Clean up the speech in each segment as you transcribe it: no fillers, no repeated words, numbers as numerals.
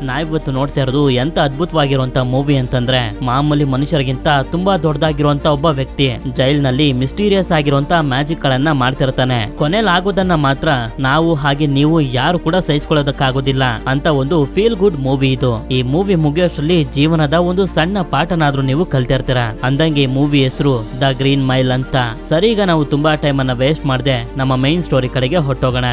ನಾವಿವತ್ತು ನೋಡ್ತಾ ಇರೋದು ಎಂತ ಅದ್ಭುತವಾಗಿರುವಂತ ಮೂವಿ ಅಂತಂದ್ರೆ ಮಾಮೂಲಿ ಮನುಷ್ಯರಿಗಿಂತ ತುಂಬಾ ದೊಡ್ಡದಾಗಿರುವಂತ ಒಬ್ಬ ವ್ಯಕ್ತಿ ಜೈಲ್ನಲ್ಲಿ ಮಿಸ್ಟೀರಿಯಸ್ ಆಗಿರುವಂತ ಮ್ಯಾಜಿಕ್ ಗಳನ್ನ ಮಾಡ್ತಿರ್ತಾನೆ. ಕೊನೆಯಲ್ಲಿ ಆಗೋದನ್ನ ಮಾತ್ರ ನಾವು ಹಾಗೆ ನೀವು ಯಾರು ಕೂಡ ಸಹಿಸ್ಕೊಳ್ಳೋದಕ್ಕಾಗೋದಿಲ್ಲ ಅಂತ ಒಂದು ಫೀಲ್ ಗುಡ್ ಮೂವಿ ಇದು. ಈ ಮೂವಿ ಮುಗಿಯೋಷ್ಟ್ರಲ್ಲಿ ಜೀವನದ ಒಂದು ಸಣ್ಣ ಪಾಠನಾದ್ರೂ ನೀವು ಕಲ್ತಿರ್ತೀರ. ಅಂದಂಗೆ ಈ ಮೂವಿ ಹೆಸರು ದ ಗ್ರೀನ್ ಮೈಲ್ ಅಂತ. ಸರಿ, ಈಗ ನಾವು ತುಂಬಾ ಟೈಮ್ ಅನ್ನ ವೇಸ್ಟ್ ಮಾಡದೆ ನಮ್ಮ ಮೈನ್ ಸ್ಟೋರಿ ಕಡೆಗೆ ಹೊಟ್ಟೋಗೋಣ.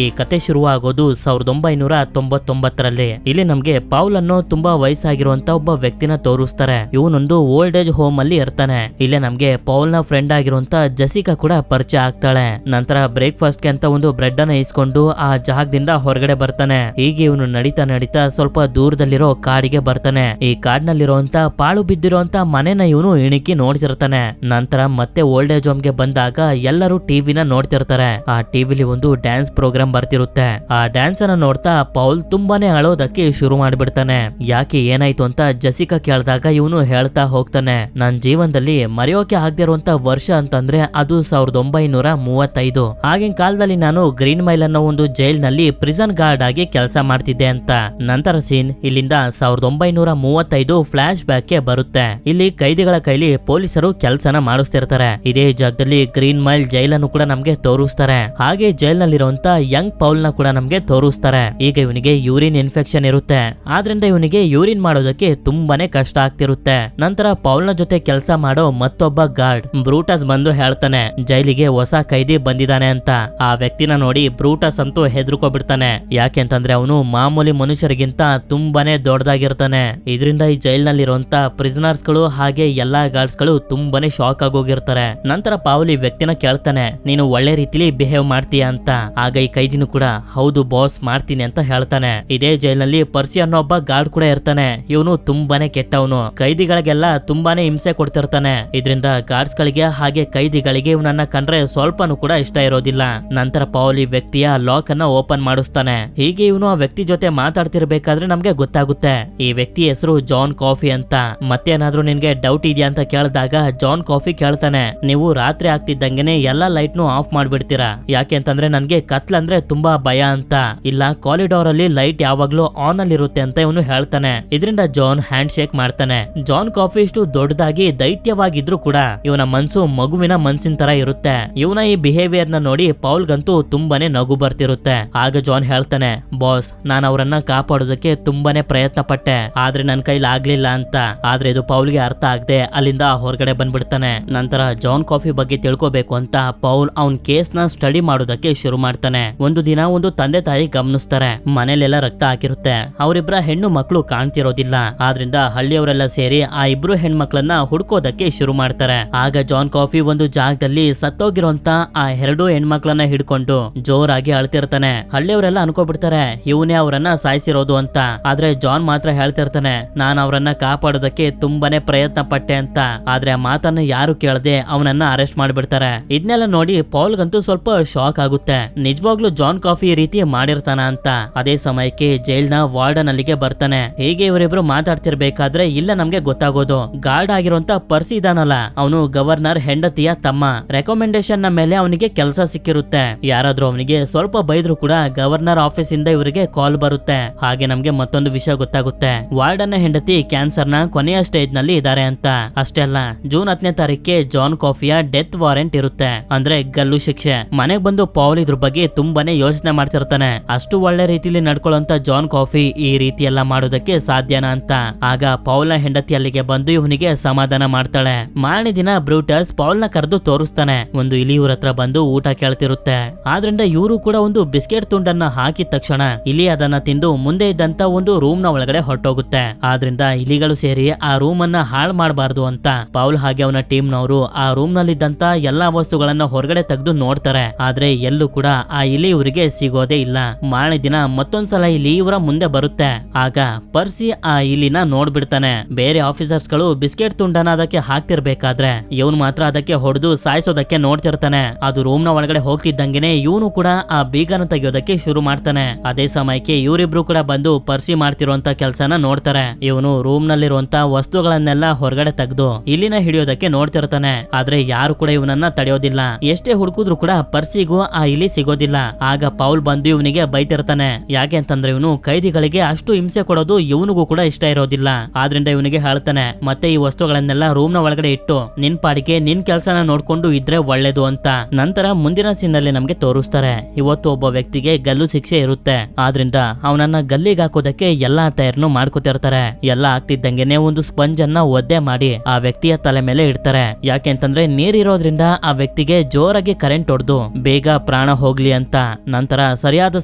ಈ ಕತೆ ಶುರುವಾಗೋದು 1999ರಲ್ಲಿ. ಇಲ್ಲಿ ನಮ್ಗೆ ಪೌಲ್ ಅನ್ನೋ ತುಂಬಾ ವಯಸ್ಸಾಗಿರುವಂತ ಒಬ್ಬ ವ್ಯಕ್ತಿನ ತೋರಿಸ್ತಾರೆ. ಇವನೊಂದು ಓಲ್ಡ್ ಏಜ್ ಹೋಮ್ ಅಲ್ಲಿ ಇರ್ತಾನೆ. ಇಲ್ಲೇ ನಮ್ಗೆ ಪೌಲ್ ನ ಫ್ರೆಂಡ್ ಆಗಿರುವಂತ ಜೆಸಿಕಾ ಕೂಡ ಪರಿಚಯ ಆಗ್ತಾಳೆ. ನಂತರ ಬ್ರೇಕ್ಫಾಸ್ಟ್ ಗೆ ಅಂತ ಒಂದು ಬ್ರೆಡ್ ಅನ್ನ ಇಸ್ಕೊಂಡು ಆ ಜಾಗದಿಂದ ಹೊರಗಡೆ ಬರ್ತಾನೆ. ಹೀಗೆ ಇವನು ನಡೀತಾ ನಡೀತಾ ಸ್ವಲ್ಪ ದೂರದಲ್ಲಿರೋ ಕಾಡಿಗೆ ಬರ್ತಾನೆ. ಈ ಕಾಡಿನಲ್ಲಿರುವಂತ ಪಾಳು ಬಿದ್ದಿರುವಂತ ಮನೆನ ಇವನು ಇಣಿಕಿ ನೋಡ್ತಿರ್ತಾನೆ. ನಂತರ ಮತ್ತೆ ಓಲ್ಡ್ ಏಜ್ ಹೋಮ್ ಗೆ ಬಂದಾಗ ಎಲ್ಲರೂ ಟಿವಿನ ನೋಡ್ತಿರ್ತಾರೆ. ಆ ಟಿವಿಲಿ ಒಂದು ಡ್ಯಾನ್ಸ್ ಪ್ರೋಗ್ರಾಮ್ ಬರ್ತಿರುತ್ತೆ. ಆ ಡ್ಯಾನ್ಸ್ ಅನ್ನ ನೋಡ್ತಾ ಪೌಲ್ ತುಂಬಾನೇ ಅಳೋದಕ್ಕೆ ಶುರು ಮಾಡ್ಬಿಡ್ತಾನೆ. ಯಾಕೆ ಏನಾಯ್ತು ಅಂತ ಜೆಸಿಕಾ ಕೇಳಿದಾಗ ಇವನು ಹೇಳ್ತಾ ಹೋಗ್ತಾನೆ, ನನ್ ಜೀವನದಲ್ಲಿ ಮರೆಯೋಕೆ ಆಗದಿರುವಂತ ವರ್ಷ ಅಂತಂದ್ರೆ ಅದು 1935. ಆಗಿನ ಕಾಲದಲ್ಲಿ ನಾನು ಗ್ರೀನ್ ಮೈಲ್ ಅನ್ನೋ ಒಂದು ಜೈಲ್ ನಲ್ಲಿ ಪ್ರಿಸನ್ ಗಾರ್ಡ್ ಆಗಿ ಕೆಲಸ ಮಾಡ್ತಿದ್ದೆ ಅಂತ. ನಂತರ ಸೀನ್ ಇಲ್ಲಿಂದ 1935 ಫ್ಲಾಶ್ ಬ್ಯಾಕ್ ಗೆ ಬರುತ್ತೆ. ಇಲ್ಲಿ ಕೈದಿಗಳ ಕೈಲಿ ಪೊಲೀಸರು ಕೆಲಸನ ಮಾಡಿಸ್ತಿರ್ತಾರೆ. ಇದೇ ಜಾಗದಲ್ಲಿ ಗ್ರೀನ್ ಮೈಲ್ ಜೈಲನ್ನು ಕೂಡ ನಮ್ಗೆ ತೋರಿಸ್ತಾರೆ. ಹಾಗೆ ಜೈಲ್ ನಲ್ಲಿರುವಂತ ಯಂಗ್ ಪೌಲ್ ನ ಕೂಡ ನಮ್ಗೆ ತೋರಿಸ್ತಾರೆ. ಈಗ ಇವನಿಗೆ ಯೂರಿನ್ ಇನ್ಫೆಕ್ಷನ್ ಇರುತ್ತೆ. ಆದ್ರಿಂದ ಇವನಿಗೆ ಯೂರಿನ್ ಮಾಡೋದಕ್ಕೆ ತುಂಬಾನೇ ಕಷ್ಟ ಆಗ್ತಿರುತ್ತೆ. ನಂತರ ಪೌಲ್ ನ ಜೊತೆ ಕೆಲಸ ಮಾಡೋ ಮತ್ತೊಬ್ಬ ಗಾರ್ಡ್ ಬ್ರೂಟಸ್ ಬಂದು ಹೇಳ್ತಾನೆ ಜೈಲಿಗೆ ಹೊಸ ಕೈದಿ ಬಂದಿದ್ದಾನೆ ಅಂತ. ಆ ವ್ಯಕ್ತಿನ ನೋಡಿ ಬ್ರೂಟಸ್ ಅಂತೂ ಹೆದರ್ಕೊಬಿಡ್ತಾನೆ. ಯಾಕೆಂತಂದ್ರೆ ಅವನು ಮಾಮೂಲಿ ಮನುಷ್ಯರಿಗಿಂತ ತುಂಬಾನೇ ದೊಡ್ಡದಾಗಿರ್ತಾನೆ. ಇದರಿಂದ ಈ ಜೈಲ್ ನಲ್ಲಿರುವಂತ ಪ್ರಿಸನರ್ಸ್ ಗಳು ಹಾಗೆ ಎಲ್ಲಾ ಗಾರ್ಡ್ಸ್ ಗಳು ತುಂಬಾನೇ ಶಾಕ್ ಆಗೋಗಿರ್ತಾರೆ. ನಂತರ ಪೌಲ್ ಈ ವ್ಯಕ್ತಿನ ಕೇಳ್ತಾನೆ, ನೀನು ಒಳ್ಳೆ ರೀತಿಲಿ ಬಿಹೇವ್ ಮಾಡ್ತೀಯ ಅಂತ. ಆಗ ಈ ಕೈದಿನೂ ಕೂಡ ಹೌದು ಬಾಸ್ ಮಾಡ್ತೀನಿ ಅಂತ ಹೇಳ್ತಾನೆ. ಇದೇ ಜೈಲಿನಲ್ಲಿ ಪರ್ಸಿ ಅನ್ನೋ ಒಬ್ಬ ಗಾರ್ಡ್ ಕೂಡ ಇರ್ತಾನೆ. ಇವನು ತುಂಬಾನೇ ಕೆಟ್ಟವನು. ಕೈದಿಗಳಿಗೆಲ್ಲ ತುಂಬಾನೇ ಹಿಂಸೆ ಕೊಡ್ತಿರ್ತಾನೆ. ಇದರಿಂದ ಗಾರ್ಡ್ಸ್ ಗಳಿಗೆ ಹಾಗೆ ಕೈದಿಗಳಿಗೆ ಇವನನ್ನ ಕಂಡ್ರೆ ಸ್ವಲ್ಪನೂ ಕೂಡ ಇಷ್ಟ ಇರೋದಿಲ್ಲ. ನಂತರ ಪೌಲ್ ಈ ವ್ಯಕ್ತಿಯ ಲಾಕ್ ಅನ್ನ ಓಪನ್ ಮಾಡಿಸ್ತಾನೆ. ಹೀಗೆ ಇವನು ಆ ವ್ಯಕ್ತಿ ಜೊತೆ ಮಾತಾಡ್ತಿರ್ಬೇಕಾದ್ರೆ ನಮ್ಗೆ ಗೊತ್ತಾಗುತ್ತೆ ಈ ವ್ಯಕ್ತಿ ಹೆಸರು ಜಾನ್ ಕಾಫಿ ಅಂತ. ಮತ್ತೇನಾದ್ರೂ ನಿನ್ಗೆ ಡೌಟ್ ಇದೆಯಾ ಅಂತ ಕೇಳಿದಾಗ ಜಾನ್ ಕಾಫಿ ಕೇಳ್ತಾನೆ, ನೀವು ರಾತ್ರಿ ಆಗ್ತಿದ್ದಂಗೆನೆ ಎಲ್ಲಾ ಲೈಟ್ ನು ಆಫ್ ಮಾಡ್ಬಿಡ್ತೀರಾ? ಯಾಕೆ ಅಂತಂದ್ರೆ ನನ್ಗೆ ಕತ್ಲಂದ್ರೆ ತುಂಬಾ ಭಯ ಅಂತ. ಇಲ್ಲ, ಕಾರಿಡಾರ್ ಅಲ್ಲಿ ಲೈಟ್ ಯಾವಾಗ್ಲೂ ಆನ್ ಅಲ್ಲಿ ಇರುತ್ತೆ ಅಂತ ಇವನು ಹೇಳ್ತಾನೆ. ಇದರಿಂದ ಜಾನ್ ಹ್ಯಾಂಡ್ ಶೇಕ್ ಮಾಡ್ತಾನೆ. ಜಾನ್ ಕಾಫಿ ಇಷ್ಟು ದೊಡ್ಡದಾಗಿ ದೈತ್ಯವಾಗಿದ್ರು ಕೂಡ ಇವನ ಮನ್ಸು ಮಗುವಿನ ಮನ್ಸಿನ ತರ ಇರುತ್ತೆ. ಇವನ ಈ ಬಿಹೇವಿಯರ್ ನ ನೋಡಿ ಪೌಲ್ಗಂತೂ ತುಂಬಾನೇ ನಗು ಬರ್ತಿರುತ್ತೆ. ಆಗ ಜಾನ್ ಹೇಳ್ತಾನೆ, ಬಾಸ್ ನಾನು ಅವರನ್ನ ಕಾಪಾಡೋದಕ್ಕೆ ತುಂಬಾನೇ ಪ್ರಯತ್ನ ಪಟ್ಟೆ, ಆದ್ರೆ ನನ್ ಕೈಲಿ ಆಗ್ಲಿಲ್ಲ ಅಂತ. ಆದ್ರೆ ಇದು ಪೌಲ್ಗೆ ಅರ್ಥ ಆಗದೆ ಅಲ್ಲಿಂದ ಹೊರಗಡೆ ಬಂದ್ಬಿಡ್ತಾನೆ. ನಂತರ ಜಾನ್ ಕಾಫಿ ಬಗ್ಗೆ ತಿಳ್ಕೋಬೇಕು ಅಂತ ಪೌಲ್ ಅವನ್ ಕೇಸ್ ನ ಸ್ಟಡಿ ಮಾಡೋದಕ್ಕೆ ಶುರು ಮಾಡ್ತಾನೆ. ಒಂದು ದಿನ ಒಂದು ತಂದೆ ತಾಯಿ ಗಮನಿಸ್ತಾರೆ, ಮನೇಲೆಲ್ಲ ರಕ್ತ ಹಾಕಿರುತ್ತೆ. ಅವರಿಬ್ಬರ ಹೆಣ್ಣು ಮಕ್ಕಳು ಕಾಣ್ತಿರೋದಿಲ್ಲ. ಆದ್ರಿಂದ ಹಳ್ಳಿಯವರೆಲ್ಲ ಸೇರಿ ಆ ಇಬ್ರು ಹೆಣ್ಮಕ್ಳನ್ನ ಹುಡ್ಕೋದಕ್ಕೆ ಶುರು ಮಾಡ್ತಾರೆ. ಆಗ ಜಾನ್ ಕಾಫಿ ಒಂದು ಜಾಗದಲ್ಲಿ ಸತ್ತೋಗಿರೋಂತ ಆ 2 ಹೆಣ್ಮಕ್ಳನ್ನ ಹಿಡ್ಕೊಂಡು ಜೋರಾಗಿ ಅಳ್ತಿರ್ತಾನೆ. ಹಳ್ಳಿಯವರೆಲ್ಲ ಅನ್ಕೋಬಿಡ್ತಾರೆ ಇವನೇ ಅವರನ್ನ ಸಾಯಿಸಿರೋದು ಅಂತ. ಆದ್ರೆ ಜಾನ್ ಮಾತ್ರ ಹೇಳ್ತಿರ್ತಾನೆ, ನಾನ್ ಅವರನ್ನ ಕಾಪಾಡೋದಕ್ಕೆ ತುಂಬಾನೇ ಪ್ರಯತ್ನ ಪಟ್ಟೆ ಅಂತ. ಆದ್ರೆ ಆ ಮಾತನ್ನ ಯಾರು ಕೇಳದೆ ಅವನನ್ನ ಅರೆಸ್ಟ್ ಮಾಡ್ಬಿಡ್ತಾರೆ. ಇದನ್ನೆಲ್ಲ ನೋಡಿ ಪೌಲ್ಗಂತೂ ಸ್ವಲ್ಪ ಶಾಕ್ ಆಗುತ್ತೆ. ನಿಜವಾಗ್ಲೂ ಜಾನ್ ಕಾಫಿ ಈ ರೀತಿ ಮಾಡಿರ್ತಾನ ಅಂತ. ಅದೇ ಸಮಯಕ್ಕೆ ಜೈಲ್ ನ ವಾರ್ಡನ್ ಅಲ್ಲಿಗೆ ಬರ್ತಾನೆ. ಹೀಗೆ ಇವರಿಬ್ರು ಮಾತಾಡ್ತಿರ್ಬೇಕಾದ್ರೆ ಇಲ್ಲ ನಮ್ಗೆ ಗೊತ್ತಾಗೋದು ಗಾರ್ಡ್ ಆಗಿರುವಂತ ಪರ್ಸಿ ಇದಾನಲ್ಲ, ಅವನು ಗವರ್ನರ್ ಹೆಂಡತಿಯ ತಮ್ಮ. ರೆಕಮೆಂಡೇಶನ್ ನ ಮೇಲೆ ಅವನಿಗೆ ಕೆಲಸ ಸಿಕ್ಕಿರುತ್ತೆ. ಯಾರಾದ್ರೂ ಅವನಿಗೆ ಸ್ವಲ್ಪ ಬೈದ್ರು ಕೂಡ ಗವರ್ನರ್ ಆಫೀಸ್ ಇಂದ ಇವರಿಗೆ ಕಾಲ್ ಬರುತ್ತೆ. ಹಾಗೆ ನಮ್ಗೆ ಮತ್ತೊಂದು ವಿಷಯ ಗೊತ್ತಾಗುತ್ತೆ, ವಾರ್ಡನ್ ನ ಹೆಂಡತಿ ಕ್ಯಾನ್ಸರ್ ನ ಕೊನೆಯ ಸ್ಟೇಜ್ ನಲ್ಲಿ ಇದಾರೆ ಅಂತ. ಅಷ್ಟೇ ಅಲ್ಲ, ಜೂನ್ 10ನೇ ತಾರೀಕಿಗೆ ಜಾನ್ ಕಾಫಿಯ ಡೆತ್ ವಾರೆಂಟ್ ಇರುತ್ತೆ, ಅಂದ್ರೆ ಗಲ್ಲು ಶಿಕ್ಷೆ. ಮನೆಗ್ ಬಂದು ಪೌಲ್ ಇದ್ರ ಬಗ್ಗೆ ತುಂಬಾನೇ ಯೋಚನೆ ಮಾಡ್ತಿರ್ತಾನೆ. ಅಷ್ಟು ಒಳ್ಳೆ ರೀತಿಲಿ ನಡ್ಕೊಳ್ಳುವಂತ ಜಾನ್ ಕಾಫಿ ಈ ರೀತಿ ಎಲ್ಲ ಮಾಡೋದಕ್ಕೆ ಸಾಧ್ಯನಾ ಅಂತ. ಆಗ ಪೌಲ್ ನ ಹೆಂಡತಿ ಅಲ್ಲಿಗೆ ಬಂದು ಇವನಿಗೆ ಸಮಾಧಾನ ಮಾಡ್ತಾಳೆ. ಮಾರನೇ ದಿನ ಬ್ರೂಟಸ್ ಪೌಲ್ ನ ಕರೆದು ತೋರಿಸ್ತಾನೆ. ಒಂದು ಇಲಿ ಇವ್ರ ಹತ್ರ ಬಂದು ಊಟ ಕೇಳ್ತಿರುತ್ತೆ. ಆದ್ರಿಂದ ಇವರು ಕೂಡ ಒಂದು ಬಿಸ್ಕೆಟ್ ತುಂಡನ್ನ ಹಾಕಿದ ತಕ್ಷಣ ಇಲಿ ಅದನ್ನ ತಿಂದು ಮುಂದೆ ಇದ್ದಂತ ಒಂದು ರೂಮ್ ನ ಒಳಗಡೆ ಹೊರಟೋಗುತ್ತೆ. ಆದ್ರಿಂದ ಇಲಿಗಳು ಸೇರಿ ಆ ರೂಮ್ ಅನ್ನ ಹಾಳು ಮಾಡಬಾರ್ದು ಅಂತ ಪೌಲ್ ಹಾಗೆ ಅವನ ಟೀಮ್ ನವರು ಆ ರೂಮ್ ನಲ್ಲಿದ್ದಂತ ಎಲ್ಲಾ ವಸ್ತುಗಳನ್ನ ಹೊರಗಡೆ ತೆಗೆದು ನೋಡ್ತಾರೆ. ಆದ್ರೆ ಎಲ್ಲೂ ಕೂಡ ಆ ಇಲಿ ಇವರಿಗೆ ಸಿಗೋದೇ ಇಲ್ಲ. ಮಾರನೇ ದಿನ ಮತ್ತೊಂದ್ಸಲ ಇಲಿ ಇವರ ಮುಂದೆ ಬರುತ್ತೆ. ಆಗ ಪರ್ಸಿ ಆ ಇಲಿನ ನೋಡ್ಬಿಡ್ತಾನೆ. ಬೇರೆ ಆಫೀಸರ್ಸ್ ಗಳು ಬಿಸ್ಕೆಟ್ ತುಂಡನ ಅದಕ್ಕೆ ಹಾಕ್ತಿರ್ಬೇಕಾದ್ರೆ ಇವನು ಮಾತ್ರ ಅದಕ್ಕೆ ಹೊಡೆದು ಸಾಯಿಸೋದಕ್ಕೆ ನೋಡ್ತಿರ್ತಾನೆ. ಅದು ರೂಮ್ ನ ಒಳಗಡೆ ಹೋಗ್ತಿದ್ದಂಗೆನೆ ಇವನು ಕೂಡ ಆ ಬೀಗನ ತೆಗೆಯೋದಕ್ಕೆ ಶುರು ಮಾಡ್ತಾನೆ. ಅದೇ ಸಮಯಕ್ಕೆ ಇವರಿಬ್ರು ಕೂಡ ಬಂದು ಪರ್ಸಿ ಮಾಡ್ತಿರುವಂತ ಕೆಲಸನ ನೋಡ್ತಾರೆ. ಇವನು ರೂಮ್ ನಲ್ಲಿರುವಂತ ವಸ್ತುಗಳನ್ನೆಲ್ಲ ಹೊರಗಡೆ ತೆಗೆದು ಇಲಿನ ಹಿಡಿಯೋದಕ್ಕೆ ನೋಡ್ತಿರ್ತಾನೆ. ಆದ್ರೆ ಯಾರು ಕೂಡ ಇವನನ್ನ ತಡೆಯೋದಿಲ್ಲ. ಎಷ್ಟೇ ಹುಡುಕಿದ್ರು ಕೂಡ ಪರ್ಸಿಗೂ ಆ ಇಲಿ ಸಿಗೋದಿಲ್ಲ. ಆಗ ಪೌಲ್ ಬಂದು ಇವನಿಗೆ ಬೈತಿರ್ತಾನೆ. ಯಾಕೆ ಅಂತಂದ್ರೆ ಇವನು ಕೈದಿಗಳಿಗೆ ಅಷ್ಟು ಹಿಂಸೆ ಕೊಡೋದು ಇವನಿಗೂ ಕೂಡ ಇಷ್ಟ ಇರೋದಿಲ್ಲ. ಆದ್ರಿಂದ ಇವನಿಗೆ ಹೇಳ್ತಾನೆ, ಮತ್ತೆ ಈ ವಸ್ತುಗಳನ್ನೆಲ್ಲ ರೂಮ್ ನ ಒಳಗಡೆ ಇಟ್ಟು ನಿನ್ ಪಾಡಿಗೆ ನಿನ್ ಕೆಲ್ಸನ ನೋಡ್ಕೊಂಡು ಇದ್ರೆ ಒಳ್ಳೇದು ಅಂತ. ನಂತರ ಮುಂದಿನ ಸೀನ್ ಅಲ್ಲಿ ನಮ್ಗೆ ತೋರಿಸ್ತಾರೆ, ಇವತ್ತು ಒಬ್ಬ ವ್ಯಕ್ತಿಗೆ ಗಲ್ಲು ಶಿಕ್ಷೆ ಇರುತ್ತೆ. ಆದ್ರಿಂದ ಅವನನ್ನ ಗಲ್ಲಿಗೆ ಹಾಕೋದಕ್ಕೆ ಎಲ್ಲಾ ತಯಾರನ್ನು ಮಾಡ್ಕೋತಿರ್ತಾರೆ. ಎಲ್ಲ ಆಗ್ತಿದ್ದಂಗೆನೆ ಒಂದು ಸ್ಪಂಜ್ ಅನ್ನ ಒದ್ದೆ ಮಾಡಿ ಆ ವ್ಯಕ್ತಿಯ ತಲೆ ಮೇಲೆ ಇಡ್ತಾರೆ. ಯಾಕೆ ಅಂತಂದ್ರೆ ನೀರಿರೋದ್ರಿಂದ ಆ ವ್ಯಕ್ತಿಗೆ ಜೋರಾಗಿ ಕರೆಂಟ್ ಹೊಡೆದು ಬೇಗ ಪ್ರಾಣ ಹೋಗ್ಲಿ ಅಂತ. ನಂತರ ಸರಿಯಾದ